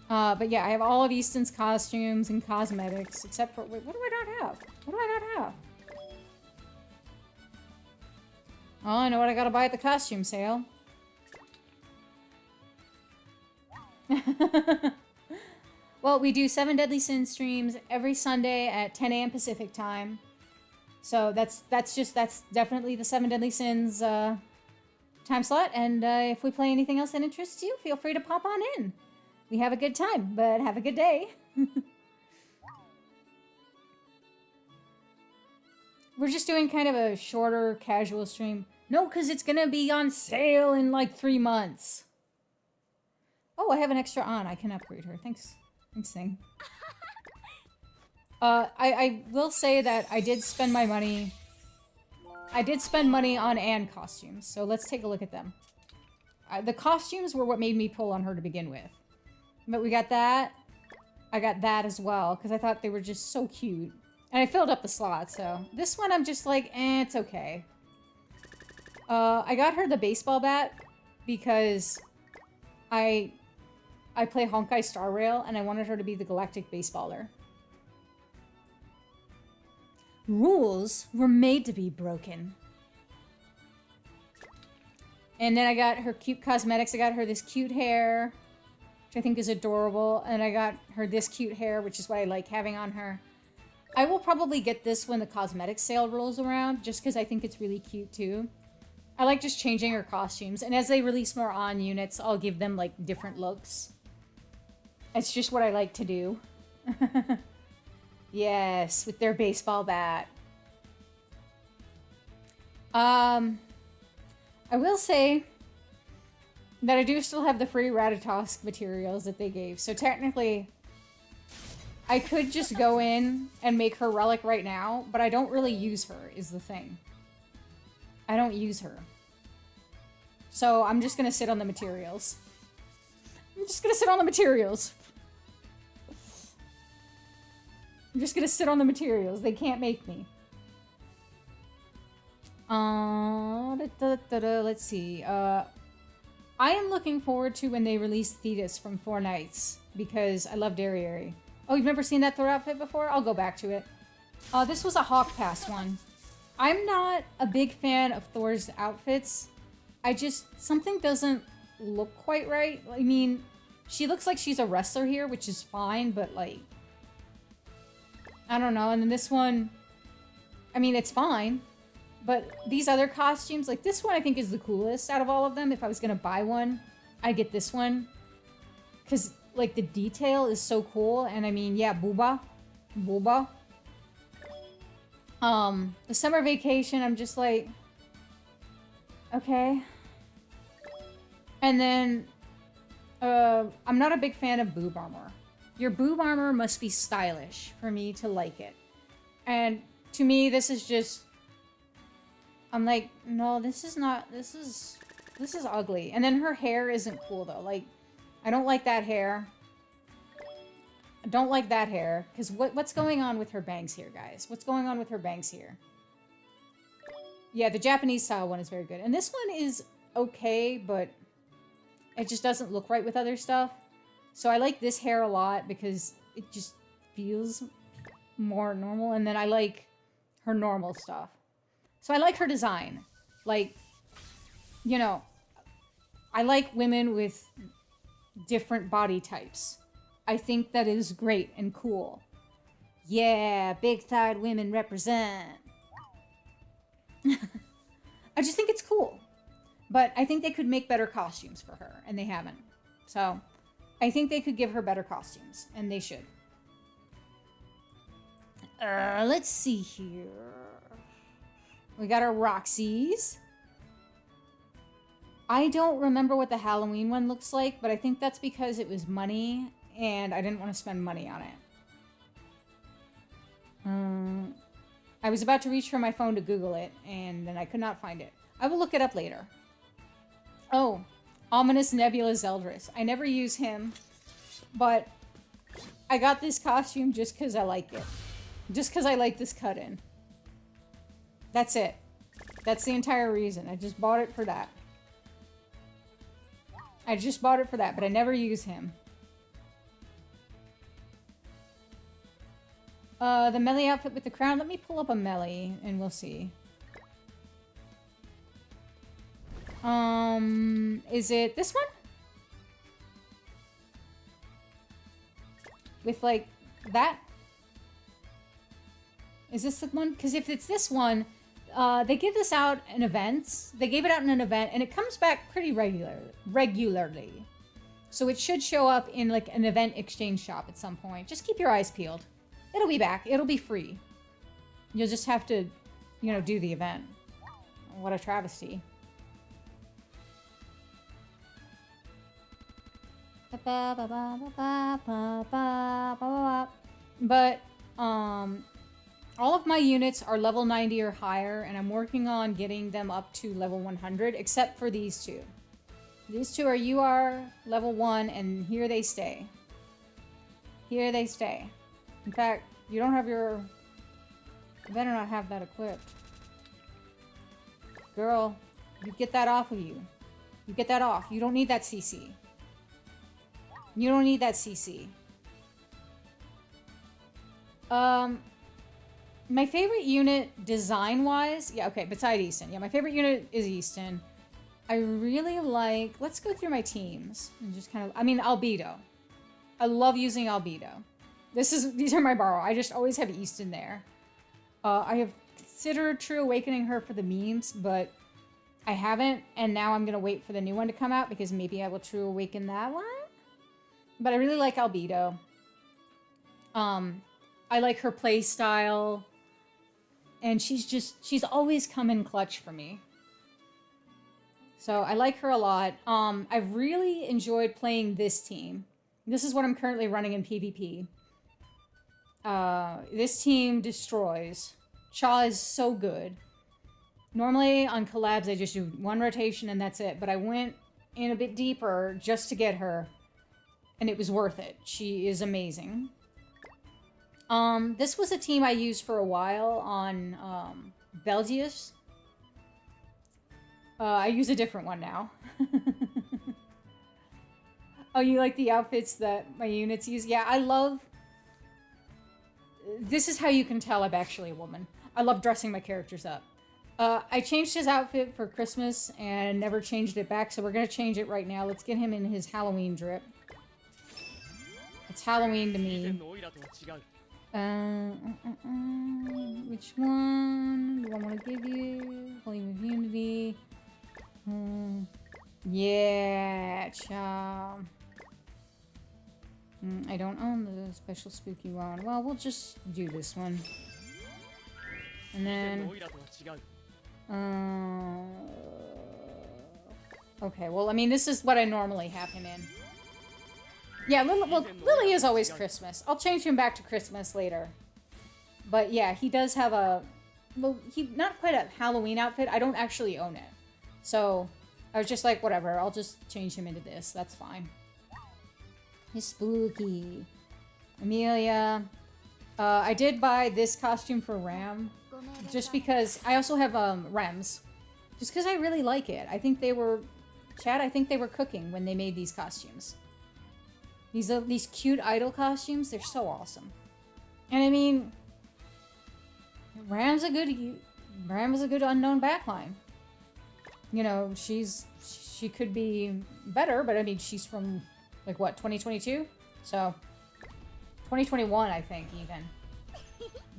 Speaker 1: But yeah, I have all of Easton's costumes and cosmetics, except for... Wait, what do I not have? What do I not have? Oh, I know what I gotta buy at the costume sale. Well, we do 7 Deadly Sins streams every Sunday at 10 a.m. Pacific time. So that's definitely the 7 Deadly Sins time slot. And if we play anything else that interests you, feel free to pop on in. We have a good time, but have a good day. We're just doing kind of a shorter, casual stream. No, because it's going to be on sale in like 3 months. Oh, I have an extra on. I can upgrade her. Thanks. Thanks, thing. I will say that I did spend my money. I did spend money on Anne costumes, so let's take a look at them. The costumes were what made me pull on her to begin with. But we got that. I got that as well, because I thought they were just so cute. And I filled up the slot, so... This one I'm just like, it's okay. I got her the baseball bat, because I play Honkai Star Rail, and I wanted her to be the galactic baseballer. Rules were made to be broken. And then I got her cute cosmetics. I got her this cute hair, which I think is adorable. And I got her this cute hair, which is what I like having on her. I will probably get this when the cosmetics sale rolls around, just because I think it's really cute too. I like just changing her costumes. And as they release more on units, I'll give them like different looks. It's just what I like to do. Yes, with their baseball bat. I will say that I do still have the free Ratatosk materials that they gave. So technically, I could just go in and make her relic right now, but I don't really use her, is the thing. I don't use her. So I'm just gonna sit on the materials. I'm just gonna sit on the materials. I'm just gonna sit on the materials. They can't make me. Let's see. I am looking forward to when they release Thetis from Four Knights, because I love Derriere. Oh, you've never seen that Thor outfit before? I'll go back to it. This was a Hawk Pass one. I'm not a big fan of Thor's outfits. Something doesn't look quite right. I mean, she looks like she's a wrestler here, which is fine, but like, I don't know. And then this one, I mean, it's fine. But these other costumes, like this one I think is the coolest out of all of them. If I was going to buy one, I'd get this one. Because, like, the detail is so cool. And I mean, yeah, Booba. The summer vacation, I'm just like, okay. And then, I'm not a big fan of boob armor. Your boob armor must be stylish for me to like it. And to me, this is just, I'm like, no, this is not, this is ugly. And then her hair isn't cool though. Like, I don't like that hair. I don't like that hair. Because what's going on with her bangs here, guys? What's going on with her bangs here? Yeah, the Japanese style one is very good. And this one is okay, but it just doesn't look right with other stuff. So I like this hair a lot because it just feels more normal. And then I like her normal stuff. So I like her design. Like, you know, I like women with different body types. I think that is great and cool. Yeah, big-thighed women represent. I just think it's cool. But I think they could make better costumes for her, and they haven't. So, I think they could give her better costumes, and they should. Let's see here. We got our Roxy's. I don't remember what the Halloween one looks like, but I think that's because it was money, and I didn't want to spend money on it. I was about to reach for my phone to Google it, and then I could not find it. I will look it up later. Oh, Ominous Nebula Zeldris. I never use him, but I got this costume just because I like it. Just because I like this cut-in. That's it. That's the entire reason. I just bought it for that. I just bought it for that, but I never use him. The melee outfit with the crown. Let me pull up a melee and we'll see. Is it this one? With like that? Is this the one? Because if it's this one, they give this out in events. They gave it out in an event and it comes back pretty regularly. So it should show up in like an event exchange shop at some point. Just keep your eyes peeled. It'll be back. It'll be free. You'll just have to, you know, do the event. What a travesty. But, all of my units are level 90 or higher, and I'm working on getting them up to level 100, except for these two. These two are UR level 1, and here they stay. Here they stay. In fact, you don't have your... You better not have that equipped. Girl, you get that off of you. You get that off. You don't need that CC. You don't need that CC. My favorite unit design-wise... Yeah, okay, beside Easton. Yeah, my favorite unit is Easton. I really like... Let's go through my teams. And just kind of... I mean, Albedo. I love using Albedo. These are my borrow. I just always have Easton there. I have considered True Awakening her for the memes, but I haven't. And now I'm going to wait for the new one to come out because maybe I will True Awaken that one. But I really like Albedo. I like her play style. And she's always come in clutch for me. So I like her a lot. I've really enjoyed playing this team. This is what I'm currently running in PvP. This team destroys. Cha is so good. Normally on collabs I just do one rotation and that's it, but I went in a bit deeper just to get her, and it was worth it. She is amazing. This was a team I used for a while on Belgius. I use a different one now. Oh, you like the outfits that my units use? Yeah, I love... This is how you can tell I'm actually a woman. I love dressing my characters up. I changed his outfit for Christmas and never changed it back, so we're going to change it right now. Let's get him in his Halloween drip. It's Halloween to me. Which one do I want to give you? Flame of Unity. Yeah, Cha. I don't own the special spooky one. Well, we'll just do this one. And then... okay, well, I mean, this is what I normally have him in. Yeah, Lily is always Christmas. I'll change him back to Christmas later. But yeah, he does have a... Well, not quite a Halloween outfit. I don't actually own it. So, I was just like, whatever, I'll just change him into this. That's fine. He's spooky. Amelia. I did buy this costume for Ram. Just because... I also have Rems. Just because I really like it. I think they were... Chad, I think they were cooking when they made these costumes. These cute idol costumes, they're so awesome. And I mean... Ram's a good unknown backline. You know, she could be better, but I mean, she's from, like, what, 2022? So, 2021, I think, even.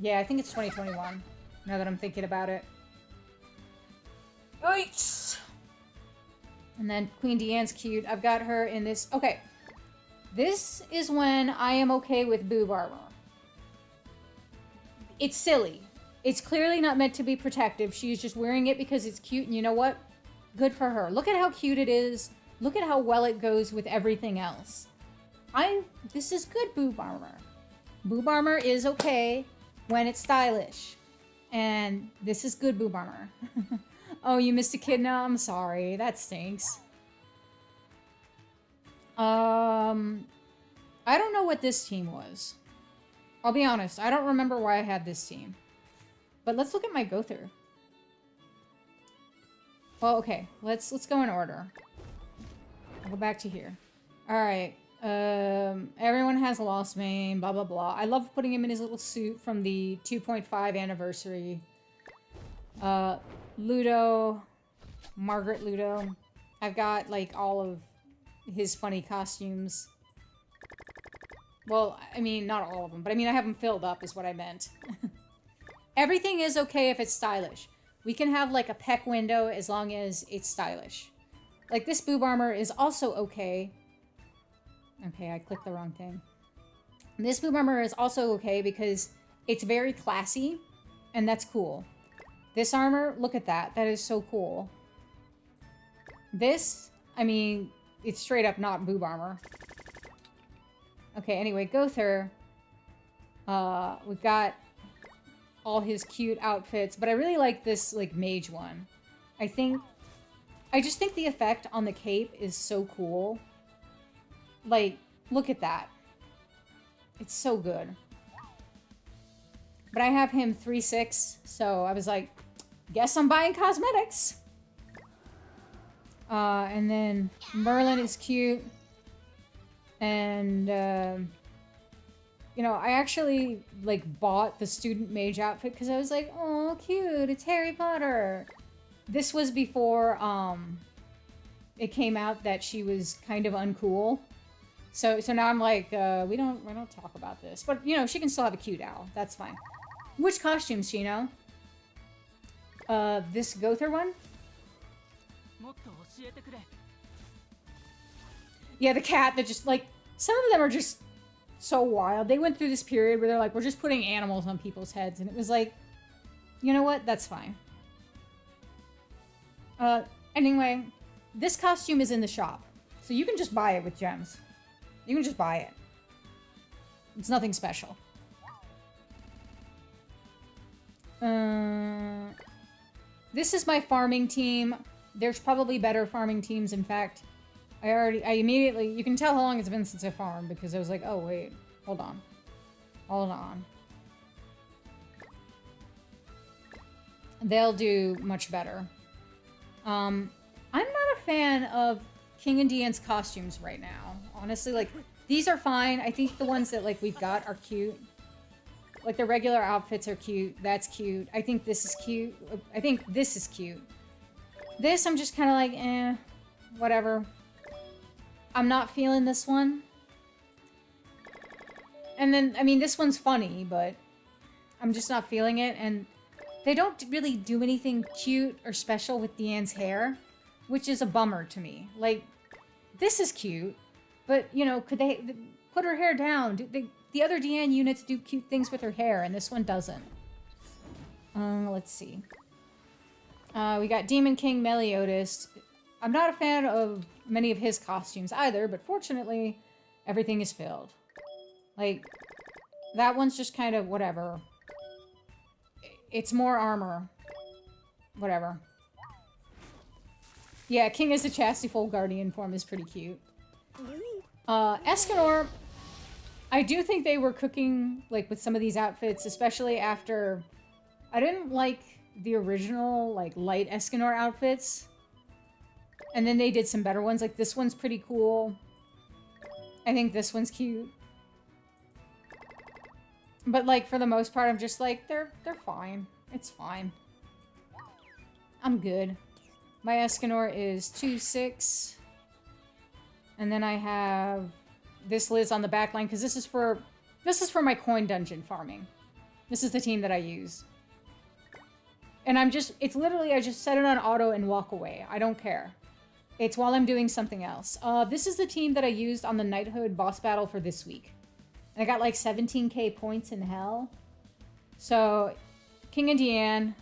Speaker 1: Yeah, I think it's 2021, now that I'm thinking about it. Yikes! And then Queen Deanne's cute. I've got her in this... Okay. This is when I am okay with boob armor. It's silly. It's clearly not meant to be protective. She's just wearing it because it's cute, and you know what? Good for her. Look at how cute it is. Look at how well it goes with everything else. This is good boob armor. Boob armor is okay when it's stylish. And this is good boob armor. Oh, you missed a kid now? I'm sorry. That stinks. I don't know what this team was. I'll be honest. I don't remember why I had this team. But let's look at my go-through. Well, okay. Let's go in order. I'll go back to here. Alright. Everyone has a lost main, blah, blah, blah. I love putting him in his little suit from the 2.5 anniversary. Ludo. Margaret Ludo. I've got, like, all of his funny costumes. Well, I mean, not all of them, but I mean, I have them filled up is what I meant. Everything is okay if it's stylish. We can have, like, a peck window as long as it's stylish. Like, this boob armor is also okay. Okay, I clicked the wrong thing. This boob armor is also okay because it's very classy, and that's cool. This armor, look at that. That is so cool. This, I mean, it's straight up not boob armor. Okay, anyway, Gother. We've got all his cute outfits, but I really like this, like, mage one. I just think the effect on the cape is so cool. Like, look at that. It's so good. But I have him 3/6, so I was like, guess I'm buying cosmetics. And then Merlin is cute. And, you know, I actually, like, bought the student mage outfit because I was like, oh, cute, it's Harry Potter. This was before, it came out that she was kind of uncool. So now I'm like, we don't talk about this. But, you know, she can still have a cute owl. That's fine. Which costumes, Chino? This Gother one? Yeah, the cat that just, like, some of them are just so wild. They went through this period where they're like, we're just putting animals on people's heads. And it was like, You know what? That's fine. Anyway, this costume is in the shop. So you can just buy it with gems. You can just buy it. It's nothing special. This is my farming team. There's probably better farming teams, in fact. I immediately, you can tell how long it's been since I farmed because I was like, oh wait, hold on. Hold on. They'll do much better. I'm not a fan of King and Deanne's costumes right now. Honestly, like, these are fine. I think the ones that, like, we've got are cute. Like, the regular outfits are cute. That's cute. I think this is cute. I think this is cute. This, I'm just kind of like, eh, whatever. I'm not feeling this one. And then, I mean, this one's funny, but I'm just not feeling it. And they don't really do anything cute or special with Deanne's hair, which is a bummer to me. Like, this is cute, but, you know, could they put her hair down? The other Deanne units do cute things with her hair, and this one doesn't. Let's see. We got Demon King Meliodas. I'm not a fan of many of his costumes either, but fortunately, everything is filled. Like, that one's just kind of whatever. It's more armor. Whatever. Yeah, King as a Chastity Guardian form is pretty cute. Escanor, I do think they were cooking, like, with some of these outfits, especially after... I didn't like the original, like, light Escanor outfits. And then they did some better ones. Like, this one's pretty cool. I think this one's cute. But, like, for the most part, I'm just like, they're fine. It's fine. I'm good. My Escanor is 2-6. And then I have this Liz on the back line, because this is for my coin dungeon farming. This is the team that I use. And it's literally, I just set it on auto and walk away. I don't care. It's while I'm doing something else. This is the team that I used on the Knighthood boss battle for this week. I got like 17k points in hell. So, King and Deanne,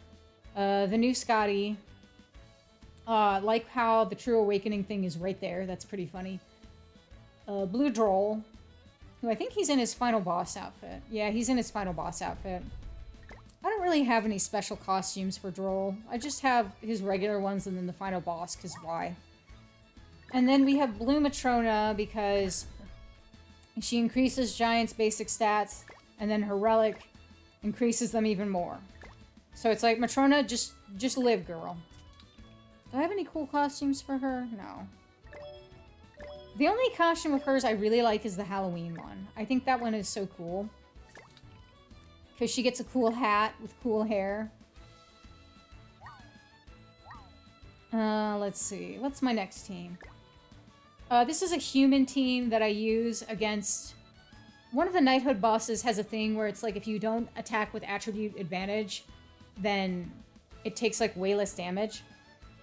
Speaker 1: the new Scotty, like how the True Awakening thing is right there. That's pretty funny. Blue Droll, who I think he's in his final boss outfit. Yeah, he's in his final boss outfit. I don't really have any special costumes for Droll. I just have his regular ones and then the final boss, because why? And then we have Blue Matrona, because she increases Giant's basic stats, and then her relic increases them even more. So it's like, Matrona, just live, girl. Do I have any cool costumes for her? No. The only costume of hers I really like is the Halloween one. I think that one is so cool. Because she gets a cool hat with cool hair. Let's see. What's my next team? This is a human team that I use against... One of the Knighthood bosses has a thing where it's like if you don't attack with attribute advantage, then it takes like way less damage.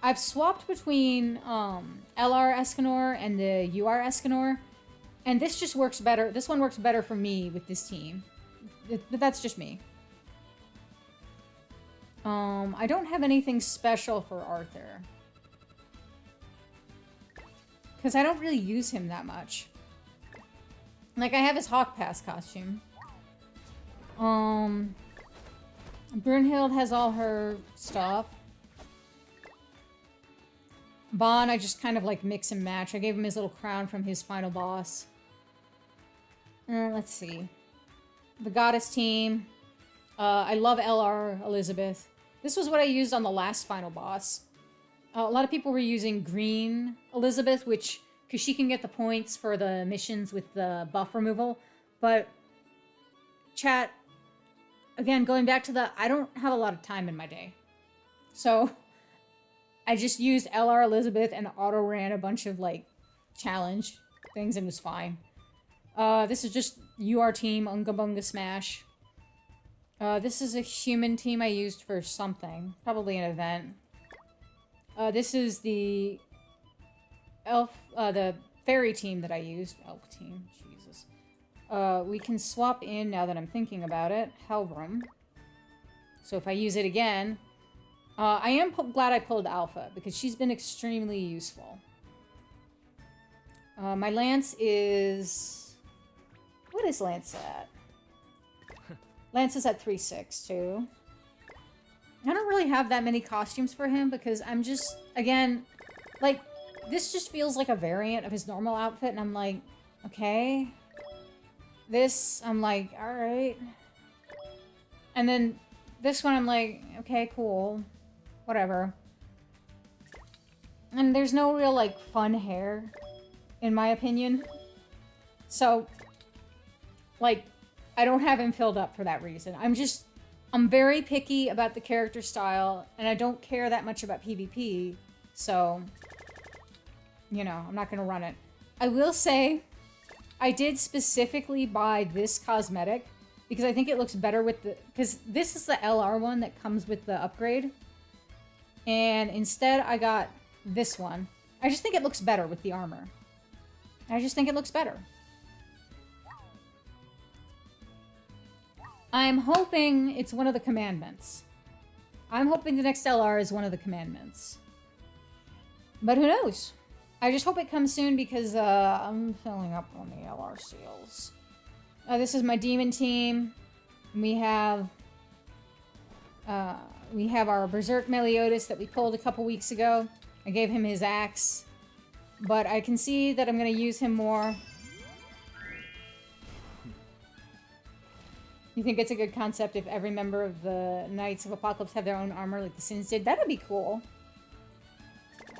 Speaker 1: I've swapped between LR Escanor and the UR Escanor, and this just works better. This one works better for me with this team. But that's just me. I don't have anything special for Arthur. Because I don't really use him that much. Like, I have his Hawk Pass costume. Brunhild has all her stuff. Bon, I just kind of, like, mix and match. I gave him his little crown from his final boss. Let's see. The Goddess team. I love LR Elizabeth. This was what I used on the last final boss. A lot of people were using green Elizabeth, because she can get the points for the missions with the buff removal. But, chat, again, going back to I don't have a lot of time in my day. So, I just used LR Elizabeth and auto-ran a bunch of, like, challenge things and was fine. This is just UR team, Unga Bunga Smash. This is a human team I used for something. Probably an event. This is the the fairy team that I used. Elf team, Jesus. We can swap in now that I'm thinking about it. Helbram. So if I use it again, I am glad I pulled Alpha because she's been extremely useful. My Lance is... What is Lance at? Lance is at 3.6 too. I don't really have that many costumes for him because I'm just, again, like, this just feels like a variant of his normal outfit, and I'm like, okay. This, I'm like, alright. And then this one, I'm like, okay, cool. Whatever. And there's no real, like, fun hair, in my opinion. So, like, I don't have him filled up for that reason. I'm very picky about the character style, and I don't care that much about PvP, so, you know, I'm not gonna run it. I will say, I did specifically buy this cosmetic, because I think it looks better with the, because this is the LR one that comes with the upgrade, and instead I got this one. I just think it looks better with the armor. I just think it looks better. I'm hoping it's one of the commandments. I'm hoping the next LR is one of the commandments. But who knows? I just hope it comes soon because I'm filling up on the LR seals. This is my demon team. We have our Berserk Meliodas that we pulled a couple weeks ago. I gave him his axe. But I can see that I'm going to use him more. You think it's a good concept if every member of the Knights of Apocalypse have their own armor like the Sins did? That'd be cool.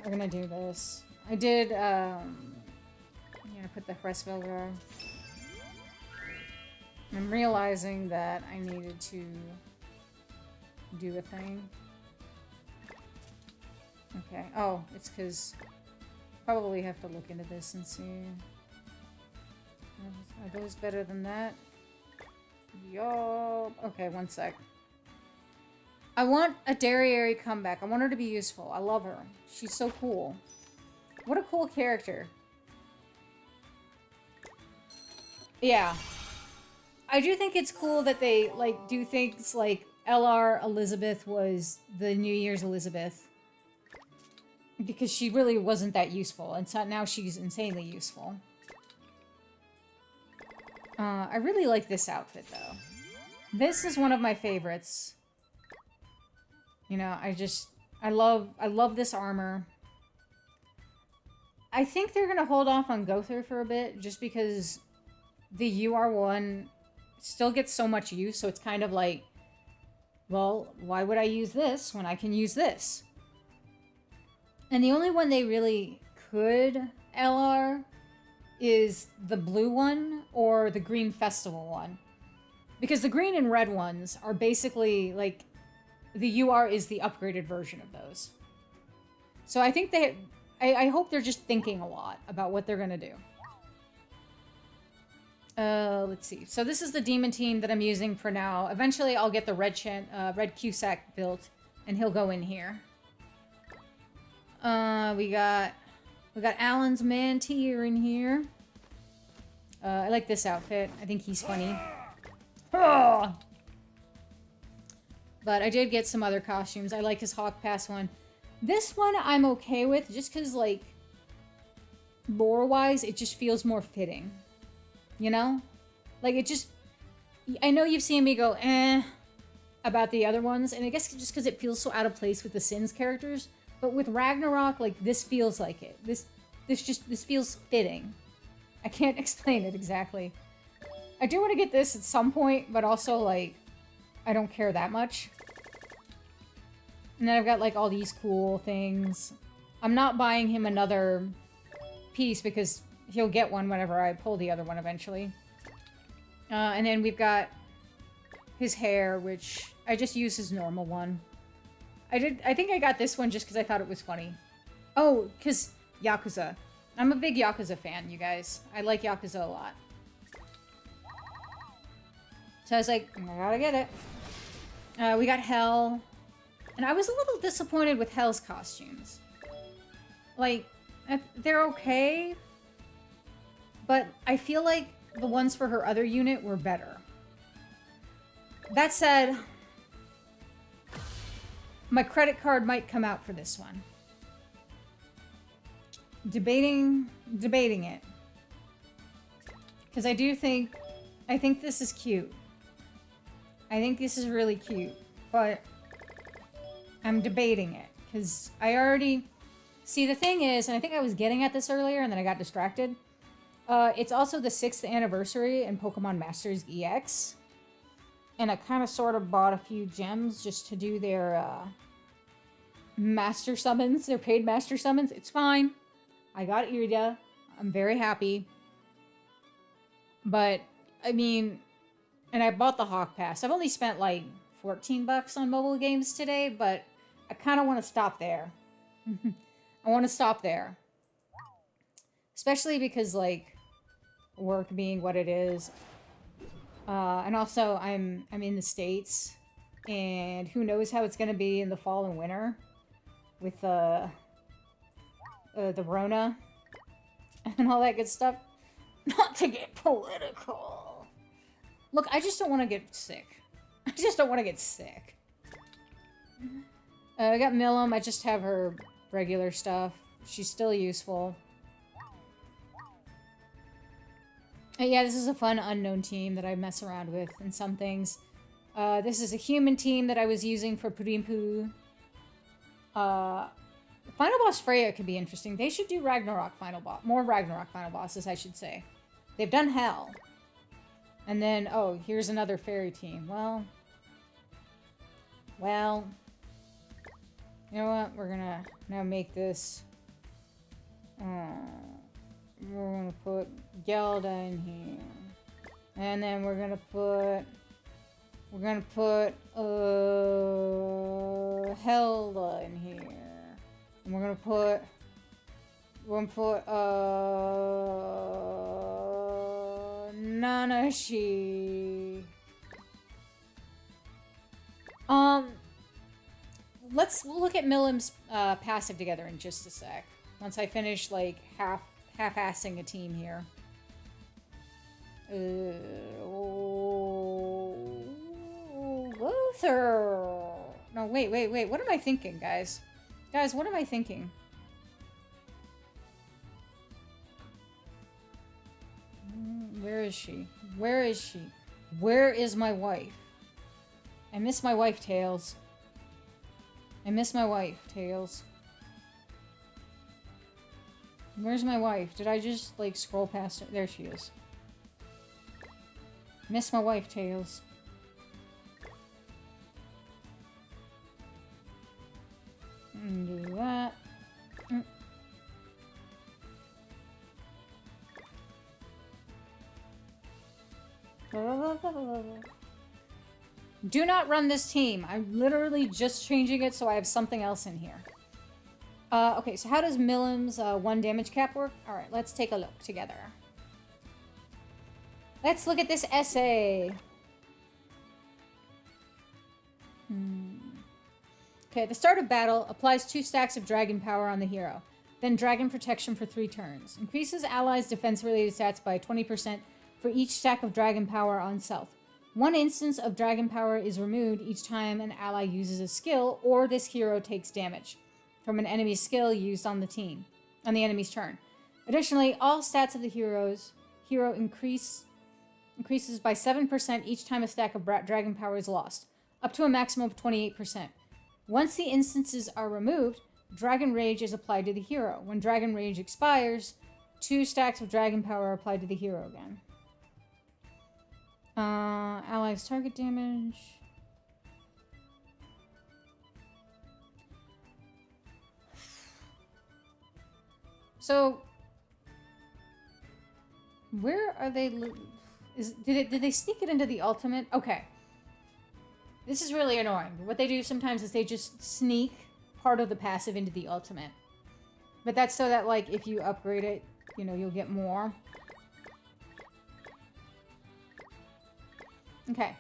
Speaker 1: We're gonna do this. I did, I'm gonna put the Hresvelgar. I'm realizing that I needed to do a thing. Okay. Oh, it's because probably have to look into this and see. Are those better than that? Yup. Okay, one sec. I want a Derriere comeback. I want her to be useful. I love her. She's so cool. What a cool character. Yeah. I do think it's cool that they, like, do things like LR Elizabeth was the New Year's Elizabeth. Because she really wasn't that useful. And so now she's insanely useful. I really like this outfit, though. This is one of my favorites. You know, I love this armor. I think they're gonna hold off on Gother for a bit, just because the UR1 still gets so much use, so it's kind of like, well, why would I use this when I can use this? And the only one they really could LR is the blue one or the green festival one. Because the green and red ones are basically like, the UR is the upgraded version of those. So I think I hope they're just thinking a lot about what they're gonna do. Let's see. So this is the demon team that I'm using for now. Eventually I'll get the red Cusack built and he'll go in here. We got Alan's Mantier in here. I like this outfit. I think he's funny. Oh! But I did get some other costumes. I like his Hawk Pass one. This one I'm okay with, just because, like, lore-wise, it just feels more fitting. You know? Like, it just... I know you've seen me go, about the other ones, and I guess just because it feels so out of place with the Sins characters. But with Ragnarok, like, this feels like it. This feels fitting. I can't explain it exactly. I do want to get this at some point, but also, like, I don't care that much. And then I've got, like, all these cool things. I'm not buying him another piece because he'll get one whenever I pull the other one eventually. And then we've got his hair, which I just use his normal one. I think I got this one just because I thought it was funny. Oh, because Yakuza. I'm a big Yakuza fan, you guys. I like Yakuza a lot. So I was like, I gotta get it. We got Hell. And I was a little disappointed with Hell's costumes. Like, they're okay. But I feel like the ones for her other unit were better. That said, My credit card might come out for this one. Debating it. Because I think this is cute. I think this is really cute. But I'm debating it. Because I already... See, the thing is, and I think I was getting at this earlier and then I got distracted. It's also the 6th anniversary in Pokemon Masters EX. And I kind of sort of bought a few gems just to do their master summons, their paid master summons. It's fine. I got Irida. I'm very happy. But, I mean, and I bought the Hawk Pass. I've only spent like 14 bucks on mobile games today, but I kind of want to stop there. I want to stop there. Especially because, like, work being what it is. And also, I'm in the States, and who knows how it's going to be in the fall and winter with the Rona and all that good stuff. Not to get political. Look, I just don't want to get sick. I just don't want to get sick. I got Millum. I just have her regular stuff. She's still useful. Yeah, this is a fun unknown team that I mess around with in some things. This is a human team that I was using for Purimpu. Final Boss Freya could be interesting. They should do Ragnarok Final Boss. More Ragnarok Final Bosses, I should say. They've done Hell. And then, oh, here's another fairy team. Well, you know what? We're gonna now make this... we're gonna put Gelda in here. And then we're gonna put Helda in here. And we're gonna put Nanashi. Let's look at Millum's passive together in just a sec. Once I finish like half-assing a team here. Luther. No, wait. What am I thinking, guys? Guys, what am I thinking? Where is she? Where is she? Where is my wife? I miss my wife, Tails. I miss my wife, Tails. Where's my wife? Did I just, like, scroll past her? There she is. Miss my wife, Tails. Do that. Do not run this team. I'm literally just changing it so I have something else in here. Okay, so how does Millum's 1 damage cap work? Alright, let's take a look together. Let's look at this essay. Okay, at the start of battle, applies 2 stacks of dragon power on the hero. Then dragon protection for 3 turns. Increases allies' defense-related stats by 20% for each stack of dragon power on self. 1 instance of dragon power is removed each time an ally uses a skill or this hero takes damage from an enemy's skill used on the team, on the enemy's turn. Additionally, all stats of the hero increases by 7% each time a stack of dragon power is lost, up to a maximum of 28%. Once the instances are removed, Dragon Rage is applied to the hero. When Dragon Rage expires, 2 stacks of dragon power are applied to the hero again. Allies target damage. So, where are they? Did they sneak it into the ultimate? Okay. This is really annoying. What they do sometimes is they just sneak part of the passive into the ultimate. But that's so that, like, if you upgrade it, you know, you'll get more. Okay.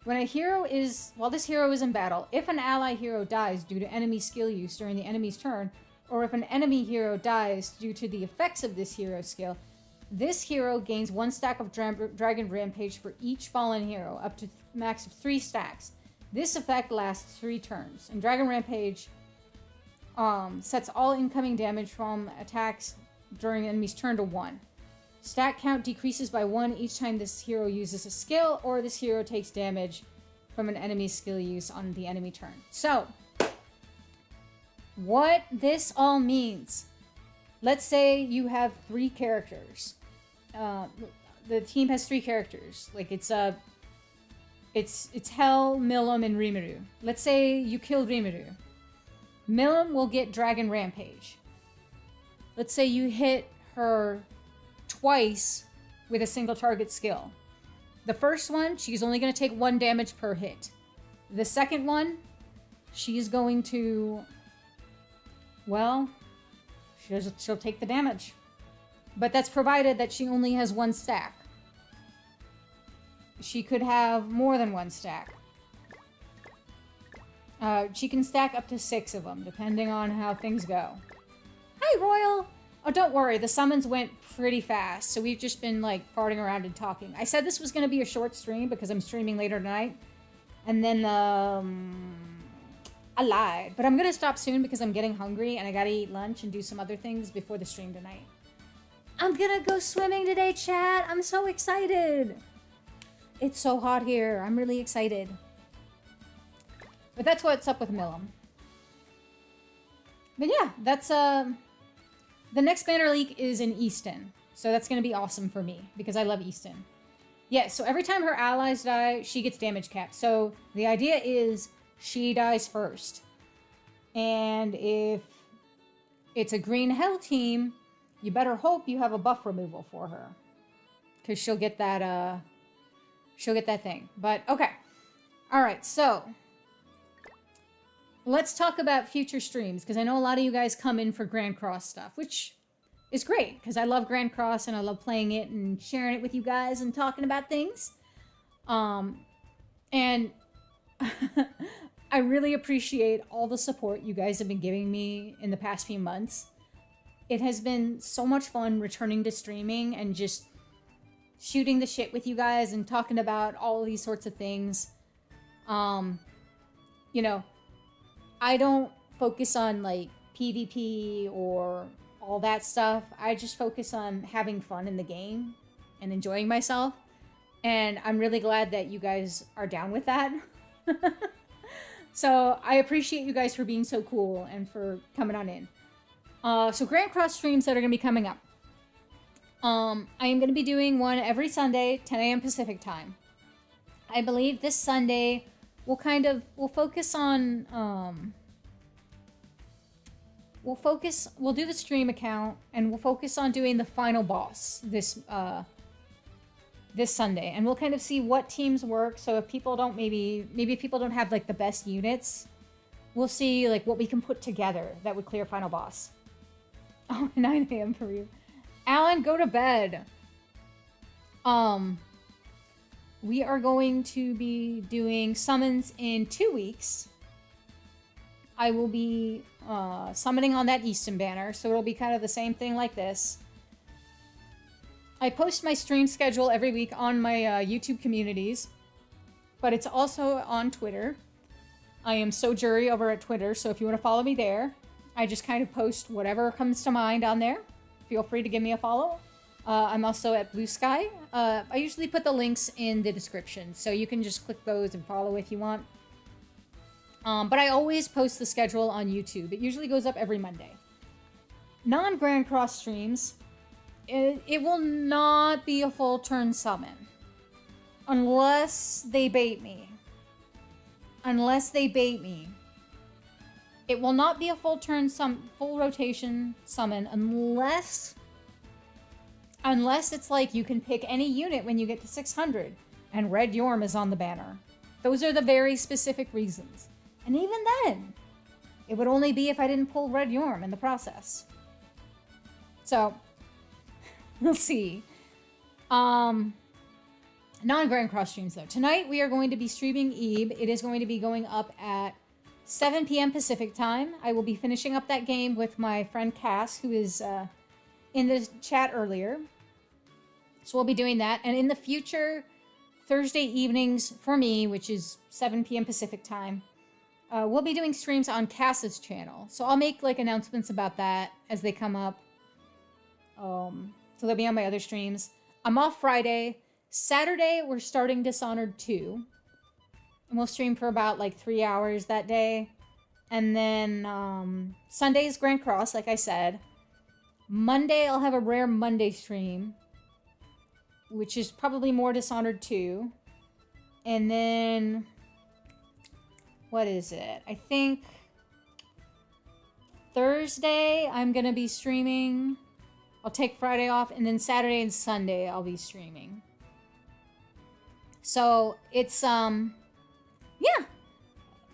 Speaker 1: When a hero is... While this hero is in battle, if an ally hero dies due to enemy skill use during the enemy's turn, or if an enemy hero dies due to the effects of this hero's skill, this hero gains 1 stack of Dragon Rampage for each fallen hero, up to max of 3 stacks. This effect lasts 3 turns, and Dragon Rampage sets all incoming damage from attacks during an enemy's turn to 1. Stat count decreases by 1 each time this hero uses a skill, or this hero takes damage from an enemy's skill use on the enemy turn. So, what this all means, let's say you have 3 characters. The team has 3 characters. Like it's Hel, Milim, and Rimuru. Let's say you killed Rimuru. Milim will get Dragon Rampage. Let's say you hit her twice with a single target skill. The first one, she's only going to take 1 damage per hit. The second one, she's going to, well, she'll take the damage. But that's provided that she only has 1 stack. She could have more than 1 stack. She can stack up to 6 of them, depending on how things go. Hi, Royal! Oh, don't worry, the summons went pretty fast, so we've just been, like, farting around and talking. I said this was going to be a short stream because I'm streaming later tonight. And then, I lied. But I'm going to stop soon because I'm getting hungry and I gotta eat lunch and do some other things before the stream tonight. I'm gonna go swimming today, chat! I'm so excited! It's so hot here. I'm really excited. But that's what's up with Milim. But yeah, that's, the next banner leak is in Easton. So that's going to be awesome for me, because I love Easton. Yeah, so every time her allies die, she gets damage capped. So the idea is she dies first. And if it's a green hell team, you better hope you have a buff removal for her. Because she'll get that, thing. But, okay. Alright, so let's talk about future streams, because I know a lot of you guys come in for Grand Cross stuff, which is great, because I love Grand Cross, and I love playing it, and sharing it with you guys, and talking about things. And I really appreciate all the support you guys have been giving me in the past few months. It has been so much fun returning to streaming, and just shooting the shit with you guys, and talking about all these sorts of things. You know, I don't focus on, like, PvP or all that stuff. I just focus on having fun in the game and enjoying myself. And I'm really glad that you guys are down with that. So I appreciate you guys for being so cool and for coming on in. So Grand Cross streams that are going to be coming up. I am going to be doing one every Sunday, 10 a.m. Pacific time. I believe this Sunday we'll focus on, we'll do the stream account, and we'll focus on doing the final boss this Sunday. And we'll kind of see what teams work. So if people don't, maybe if people don't have, like, the best units, we'll see, like, what we can put together that would clear final boss. Oh, 9 a.m. for you. Alan, go to bed. We are going to be doing summons in 2 weeks. I will be summoning on that Easton banner, so it'll be kind of the same thing like this. I post my stream schedule every week on my YouTube communities, but it's also on Twitter. I am Sojury over at Twitter, so if you want to follow me there, I just kind of post whatever comes to mind on there. Feel free to give me a follow. I'm also at Blue Sky. I usually put the links in the description, so you can just click those and follow if you want. But I always post the schedule on YouTube. It usually goes up every Monday. Non-Grand Cross streams, it will not be a full turn summon. Unless they bait me. Unless they bait me. It will not be a full rotation summon unless it's like you can pick any unit when you get to 600 and Red Yorm is on the banner. Those are the very specific reasons. And even then, it would only be if I didn't pull Red Yorm in the process. So, we'll see. Non-Grand Cross streams though. Tonight we are going to be streaming Eve. It is going to be going up at 7 p.m. Pacific time. I will be finishing up that game with my friend Cass, who is in the chat earlier. So we'll be doing that. And in the future, Thursday evenings for me, which is 7 p.m. Pacific time, we'll be doing streams on Cass's channel. So I'll make like announcements about that as they come up. So they'll be on my other streams. I'm off Friday. Saturday, we're starting Dishonored 2. And we'll stream for about like 3 hours that day. And then Sunday is Grand Cross, like I said. Monday, I'll have a Rare Monday stream, which is probably more Dishonored 2. And then, what is it? I think Thursday, I'm going to be streaming. I'll take Friday off, and then Saturday and Sunday, I'll be streaming. So, it's, yeah.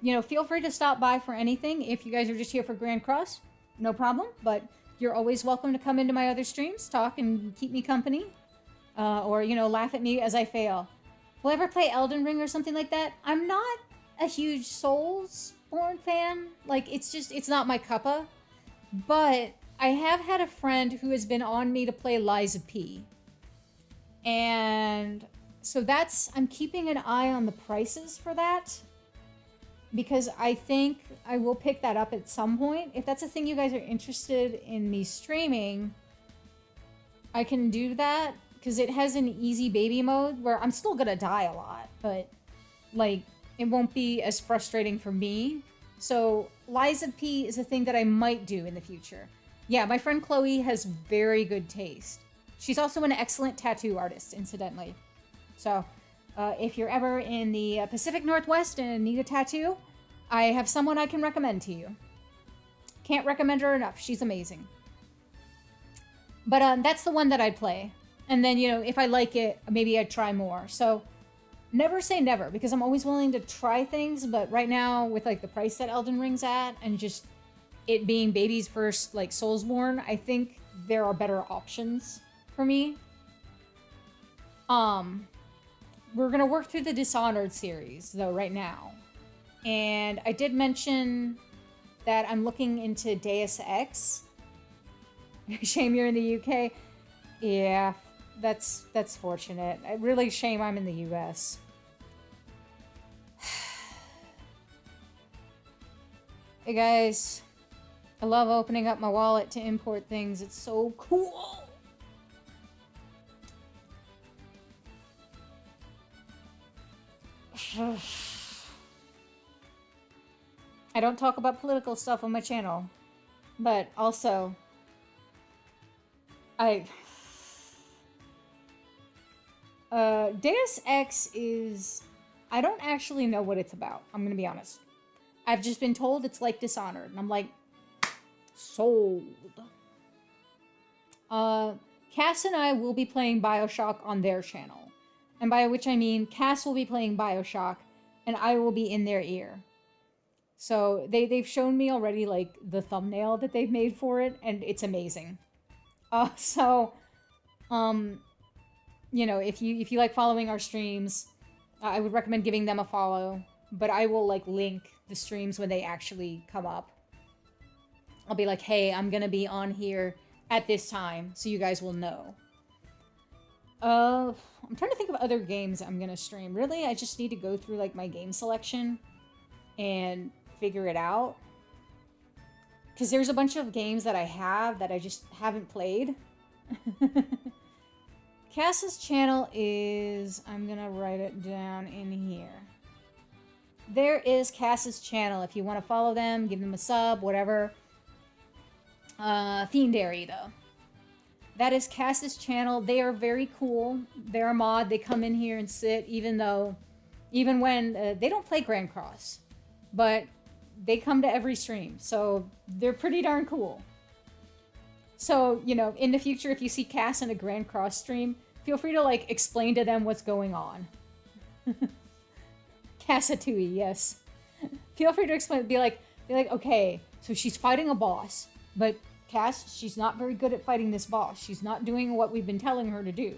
Speaker 1: You know, feel free to stop by for anything. If you guys are just here for Grand Cross, no problem. But you're always welcome to come into my other streams, talk, and keep me company. Or, you know, laugh at me as I fail. Will I ever play Elden Ring or something like that? I'm not a huge Soulsborne fan. Like, it's not my cuppa. But I have had a friend who has been on me to play Lies of P. And so I'm keeping an eye on the prices for that. Because I think I will pick that up at some point. If that's a thing you guys are interested in me streaming, I can do that. Because it has an easy baby mode where I'm still going to die a lot. But, like, it won't be as frustrating for me. So, Lies of P is a thing that I might do in the future. Yeah, my friend Chloe has very good taste. She's also an excellent tattoo artist, incidentally. So, if you're ever in the Pacific Northwest and need a tattoo, I have someone I can recommend to you. Can't recommend her enough. She's amazing. But that's the one that I'd play. And then, you know, if I like it, maybe I'd try more. So, never say never, because I'm always willing to try things. But right now, with, like, the price that Elden Ring's at, and just it being baby's first, like, Soulsborne, I think there are better options for me. We're going to work through the Dishonored series, though, right now. And I did mention that I'm looking into Deus Ex. Shame you're in the UK. Yeah, that's fortunate. Really shame I'm in the US. Hey, guys. I love opening up my wallet to import things. It's so cool. I don't talk about political stuff on my channel, but also Deus Ex is, I don't actually know what it's about. I'm gonna be honest. I've just been told it's like Dishonored, and I'm like, sold. Cass and I will be playing BioShock on their channel. And by which I mean Cass will be playing BioShock, and I will be in their ear. So they've shown me already, like, the thumbnail that they've made for it, and it's amazing. You know, if you like following our streams, I would recommend giving them a follow. But I will, like, link the streams when they actually come up. I'll be like, hey, I'm gonna be on here at this time, so you guys will know. I'm trying to think of other games I'm gonna stream. Really, I just need to go through, like, my game selection and figure it out. Because there's a bunch of games that I have that I just haven't played. Cass's channel is... I'm gonna write it down in here. There is Cass's channel. If you want to follow them, give them a sub, whatever. Fiendary, though. That is Cass's channel. They are very cool. They're a mod. They come in here and sit, even when they don't play Grand Cross. But they come to every stream. So they're pretty darn cool. So, you know, in the future, if you see Cass in a Grand Cross stream, feel free to, like, explain to them what's going on. Cassatui, yes. Feel free to explain. Be like, okay, so she's fighting a boss, but Cass, she's not very good at fighting this boss. She's not doing what we've been telling her to do.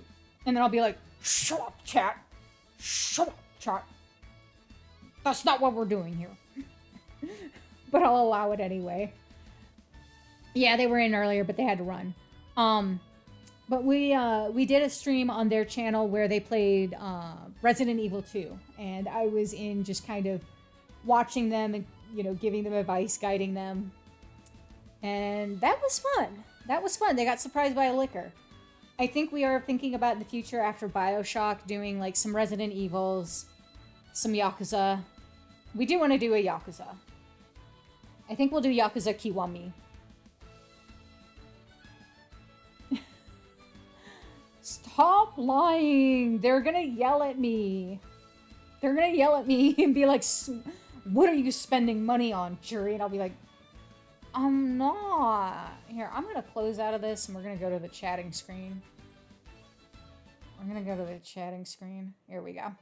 Speaker 1: And then I'll be like, shut up, chat. Shut up, chat. That's not what we're doing here. But I'll allow it anyway. Yeah, they were in earlier, but they had to run. But we did a stream on their channel where they played Resident Evil 2, and I was in just kind of watching them and, you know, giving them advice, guiding them. And that was fun. That was fun. They got surprised by a liquor. I think we are thinking about in the future after BioShock doing like some Resident Evils, some Yakuza. We do want to do a Yakuza. I think we'll do Yakuza Kiwami. Stop lying. They're gonna yell at me. They're gonna yell at me and be like, what are you spending money on, jury? And I'll be like, I'm not. Here, I'm gonna close out of this and we're gonna go to the chatting screen. I'm gonna go to the chatting screen. Here we go.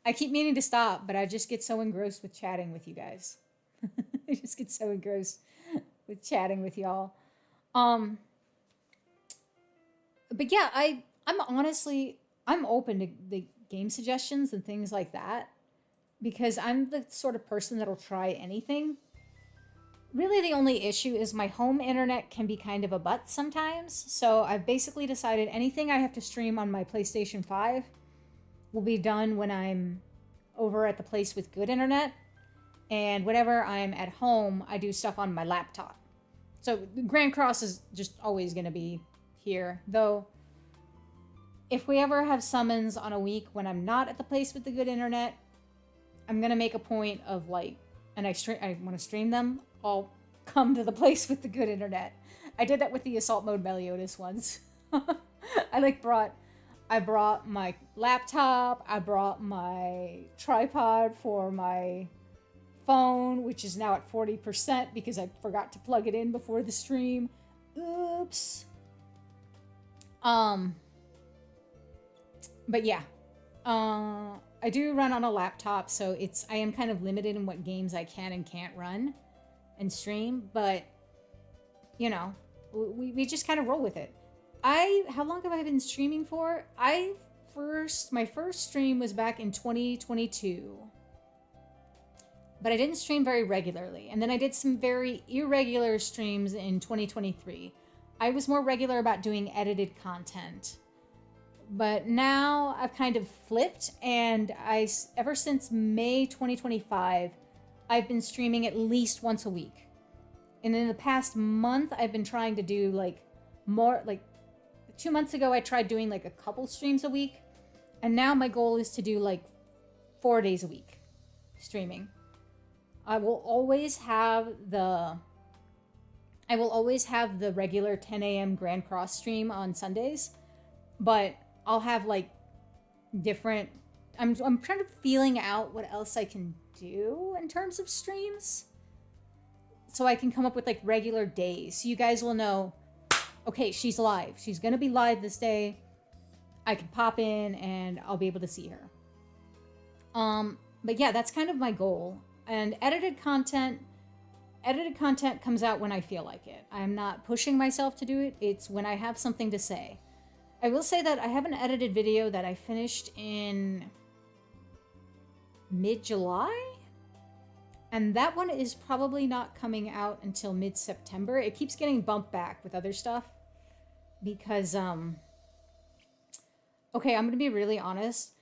Speaker 1: I keep meaning to stop, but I just get so engrossed with chatting with you guys. I just get so engrossed with chatting with y'all. But yeah, I'm honestly, I'm open to the game suggestions and things like that because I'm the sort of person that'll try anything. Really, the only issue is my home internet can be kind of a butt sometimes. So I've basically decided anything I have to stream on my PlayStation 5 will be done when I'm over at the place with good internet. And whenever I'm at home, I do stuff on my laptop. So Grand Cross is just always going to be here. Though, if we ever have summons on a week when I'm not at the place with the good internet, I'm going to make a point of like, and I want to stream them, I'll come to the place with the good internet. I did that with the Assault Mode Meliodas once. I brought my laptop, I brought my tripod for my phone, which is now at 40% because I forgot to plug it in before the stream. Oops. But yeah. I do run on a laptop, so I am kind of limited in what games I can and can't run and stream, but you know, we just kind of roll with it. How long have I been streaming for? My first stream was back in 2022. But I didn't stream very regularly. And then I did some very irregular streams in 2023. I was more regular about doing edited content. But now I've kind of flipped, and ever since May 2025, I've been streaming at least once a week. And in the past month, I've been trying to do like more, like 2 months ago, I tried doing like a couple streams a week. And now my goal is to do like 4 days a week streaming. I will always have the regular 10 a.m. Grand Cross stream on Sundays, but I'll have like different. I'm trying to feeling out what else I can do in terms of streams, so I can come up with like regular days. So you guys will know, okay, she's live. She's gonna be live this day. I can pop in and I'll be able to see her. But yeah, that's kind of my goal. And edited content comes out when I feel like it. I'm not pushing myself to do it. It's when I have something to say. I will say that I have an edited video that I finished in mid-July. And that one is probably not coming out until mid-September. It keeps getting bumped back with other stuff. Because, okay, I'm going to be really honest.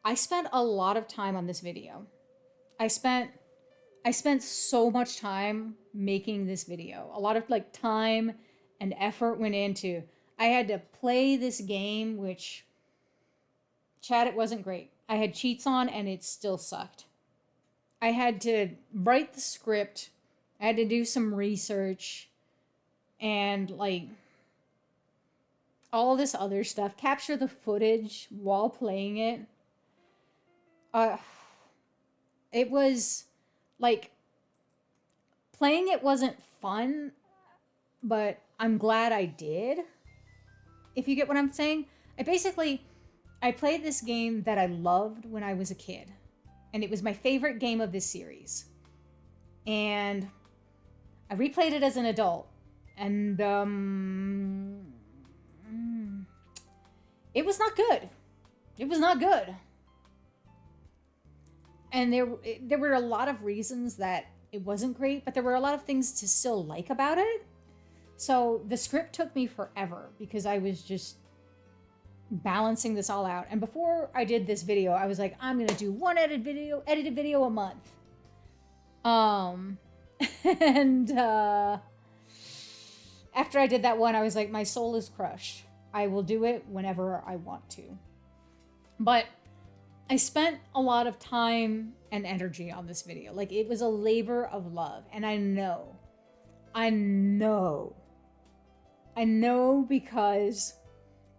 Speaker 1: I spent a lot of time on this video. I spent so much time making this video. A lot of like time and effort went into. I had to play this game, which, chat, it wasn't great. I had cheats on and it still sucked. I had to write the script. I had to do some research and like all this other stuff. Capture the footage while playing it. It was like, playing it wasn't fun, but I'm glad I did. If you get what I'm saying. I played this game that I loved when I was a kid. And it was my favorite game of this series. And I replayed it as an adult. And it was not good. It was not good. And there were a lot of reasons that it wasn't great, but there were a lot of things to still like about it. So the script took me forever because I was just balancing this all out. And before I did this video, I was like, I'm gonna do one edited video a month. And after I did that one, I was like, my soul is crushed. I will do it whenever I want to. But I spent a lot of time and energy on this video. Like, it was a labor of love. And I know because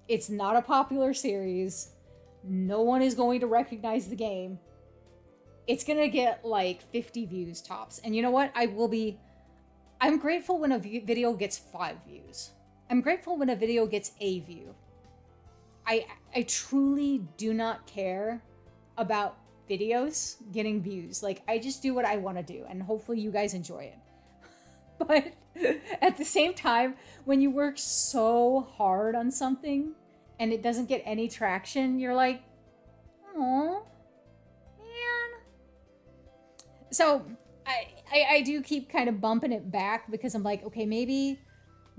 Speaker 1: it's not a popular series. No one is going to recognize the game. It's gonna get like 50 views tops. And you know what? I'm grateful when a video gets 5 views. I'm grateful when a video gets a view. I truly do not care about videos getting views. Like, I just do what I want to do, and hopefully you guys enjoy it. But at the same time, when you work so hard on something and it doesn't get any traction, you're like, oh, man. So I do keep kind of bumping it back because I'm like, okay, maybe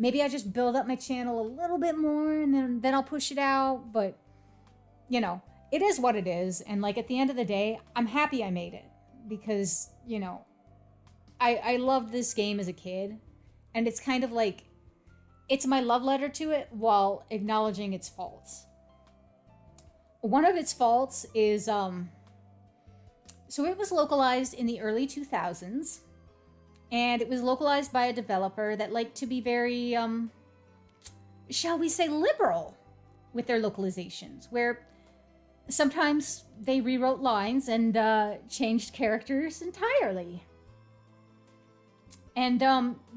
Speaker 1: I just build up my channel a little bit more and then I'll push it out. But, you know, it is what it is. And like, at the end of the day, I'm happy I made it because, you know, I loved this game as a kid, and it's kind of like, it's my love letter to it while acknowledging its faults. One of its faults is, so it was localized in the early 2000s, and it was localized by a developer that liked to be very, shall we say, liberal with their localizations, where sometimes they rewrote lines and changed characters entirely. And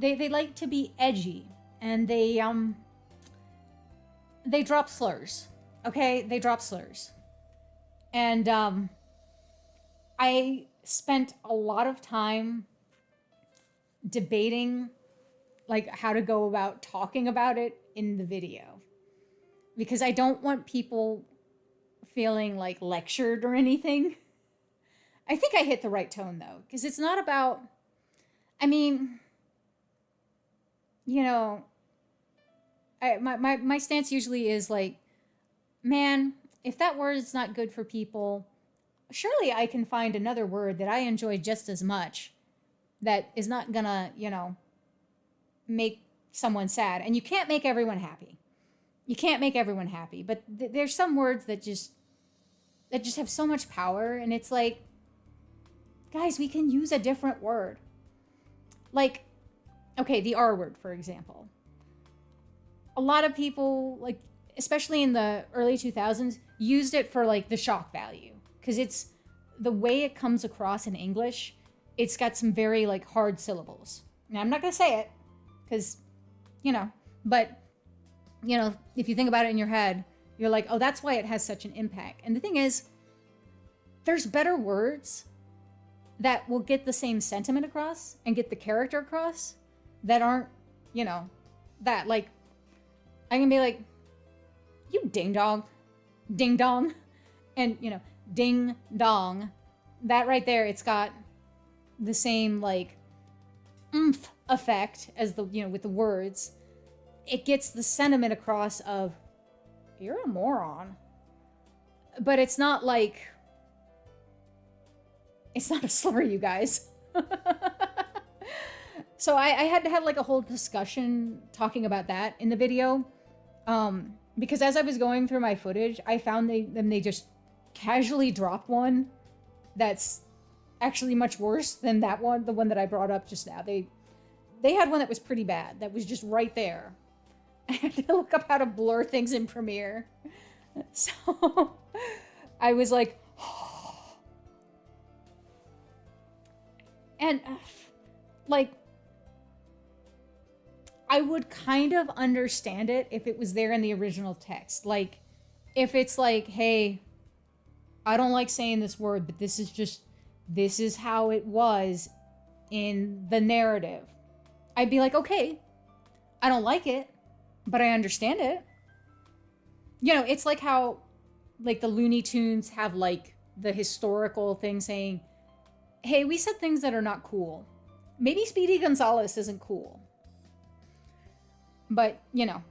Speaker 1: they like to be edgy, and they drop slurs. Okay, they drop slurs. And I spent a lot of time debating like how to go about talking about it in the video, because I don't want people feeling like lectured or anything. I think I hit the right tone though, because it's not about, I mean, you know, my stance usually is like, man, if that word is not good for people, surely I can find another word that I enjoy just as much that is not gonna, you know, make someone sad. And you can't make everyone happy. You can't make everyone happy. But there's some words that just have so much power. And it's like, guys, we can use a different word. Like, okay, the R word, for example. A lot of people, like, especially in the early 2000s, used it for like the shock value. Because it's the way it comes across in English, it's got some very like hard syllables. Now, I'm not going to say it because, you know, but, you know, if you think about it in your head, you're like, oh, that's why it has such an impact. And the thing is, there's better words that will get the same sentiment across and get the character across that aren't, you know, that like, I can be like, you ding dong, ding dong, and, you know, ding dong. That right there, it's got the same like oomph effect as the, you know, with the words. It gets the sentiment across of, you're a moron. But it's not like, it's not a slur, you guys. So I had to have like a whole discussion talking about that in the video. Because as I was going through my footage, I found they just casually dropped one that's actually much worse than that one, the one that I brought up just now. They had one that was pretty bad, that was just right there. I had to look up how to blur things in Premiere. So I was like, and like, I would kind of understand it if it was there in the original text. Like, if it's like, hey, I don't like saying this word, but this is how it was in the narrative. I'd be like, okay, I don't like it, but I understand it. You know, it's like how, like, the Looney Tunes have, like, the historical thing saying, hey, we said things that are not cool. Maybe Speedy Gonzales isn't cool. But, you know.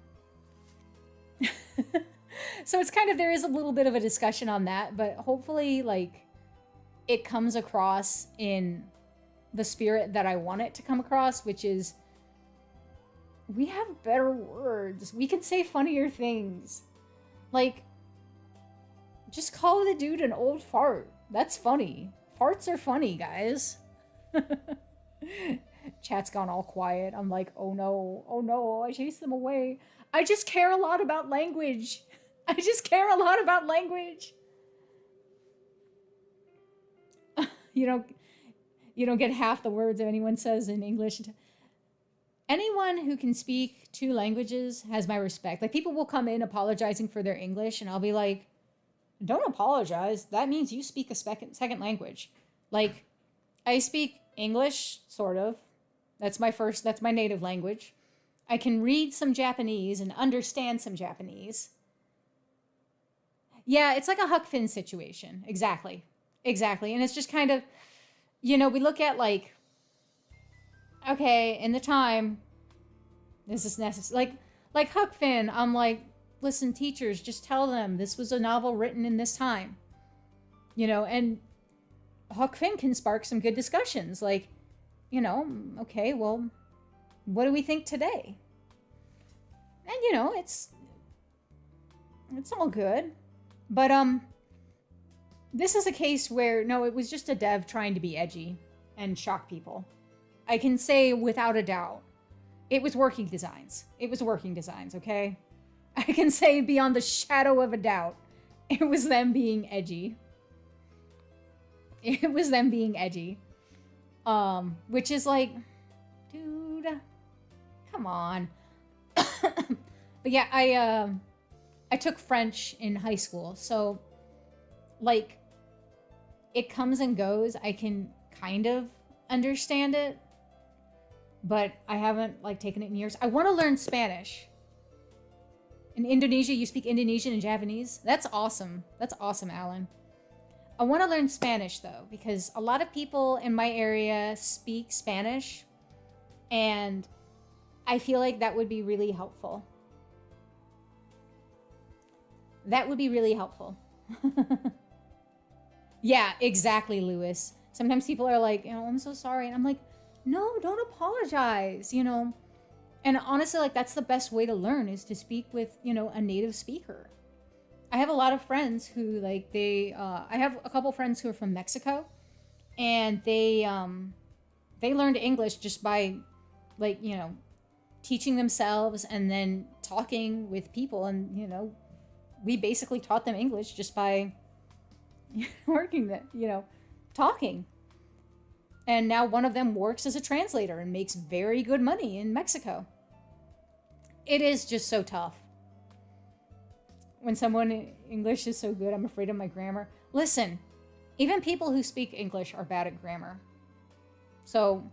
Speaker 1: So it's kind of, there is a little bit of a discussion on that, but hopefully, like, it comes across in the spirit that I want it to come across, which is we have better words. We can say funnier things. Like, just call the dude an old fart. That's funny. Farts are funny, guys. Chat's gone all quiet. I'm like, oh no, I chased them away. I just care a lot about language. I just care a lot about language. You don't get half the words if anyone says in English. Anyone who can speak two languages has my respect. Like, people will come in apologizing for their English, and I'll be like, don't apologize. That means you speak a second language. Like, I speak English, sort of. That's my native language. I can read some Japanese and understand some Japanese. Yeah, it's like a Huck Finn situation. Exactly. And it's just kind of, we look at, like, okay, in the time, this is necessary. Like Huck Finn, I'm like, listen, teachers, just tell them this was a novel written in this time. And Huck Finn can spark some good discussions. Like, okay, well, what do we think today? And, it's all good. But, this is a case where, no, it was just a dev trying to be edgy and shock people. I can say without a doubt, it was working designs. Okay? I can say beyond the shadow of a doubt, it was them being edgy. Which is like, dude, come on. But yeah, I took French in high school, so, like, it comes and goes. I can kind of understand it, but I haven't, like, taken it in years. I want to learn Spanish. In Indonesia, you speak Indonesian and Japanese? That's awesome. Alan. I want to learn Spanish, though, because a lot of people in my area speak Spanish, and I feel like that would be really helpful. Yeah, exactly, Lewis. Sometimes people are like, I'm so sorry. And I'm like, no, don't apologize, And honestly, like, that's the best way to learn, is to speak with, a native speaker. I have a lot of friends who, like, I have a couple friends who are from Mexico, and they learned English just by, like, teaching themselves and then talking with people. And, we basically taught them English just by working that, talking. And now one of them works as a translator and makes very good money in Mexico. It is just so tough. When someone in English is so good, I'm afraid of my grammar. Listen, even people who speak English are bad at grammar. So,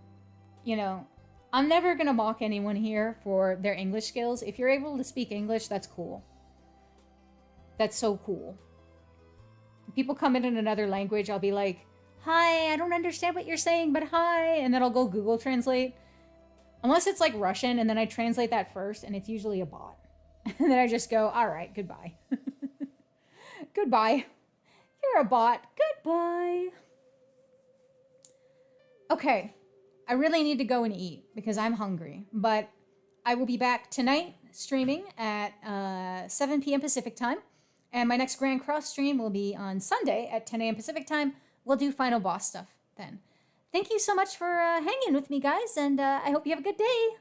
Speaker 1: I'm never going to mock anyone here for their English skills. If you're able to speak English, that's cool. That's so cool. People come in another language, I'll be like, hi, I don't understand what you're saying, but hi. And then I'll go Google Translate. Unless it's like Russian, and then I translate that first, and it's usually a bot. And then I just go, all right, goodbye. Goodbye. You're a bot. Goodbye. Okay, I really need to go and eat because I'm hungry. But I will be back tonight streaming at 7 p.m. Pacific time. And my next Grand Cross stream will be on Sunday at 10 a.m. Pacific time. We'll do final boss stuff then. Thank you so much for hanging with me, guys, and I hope you have a good day.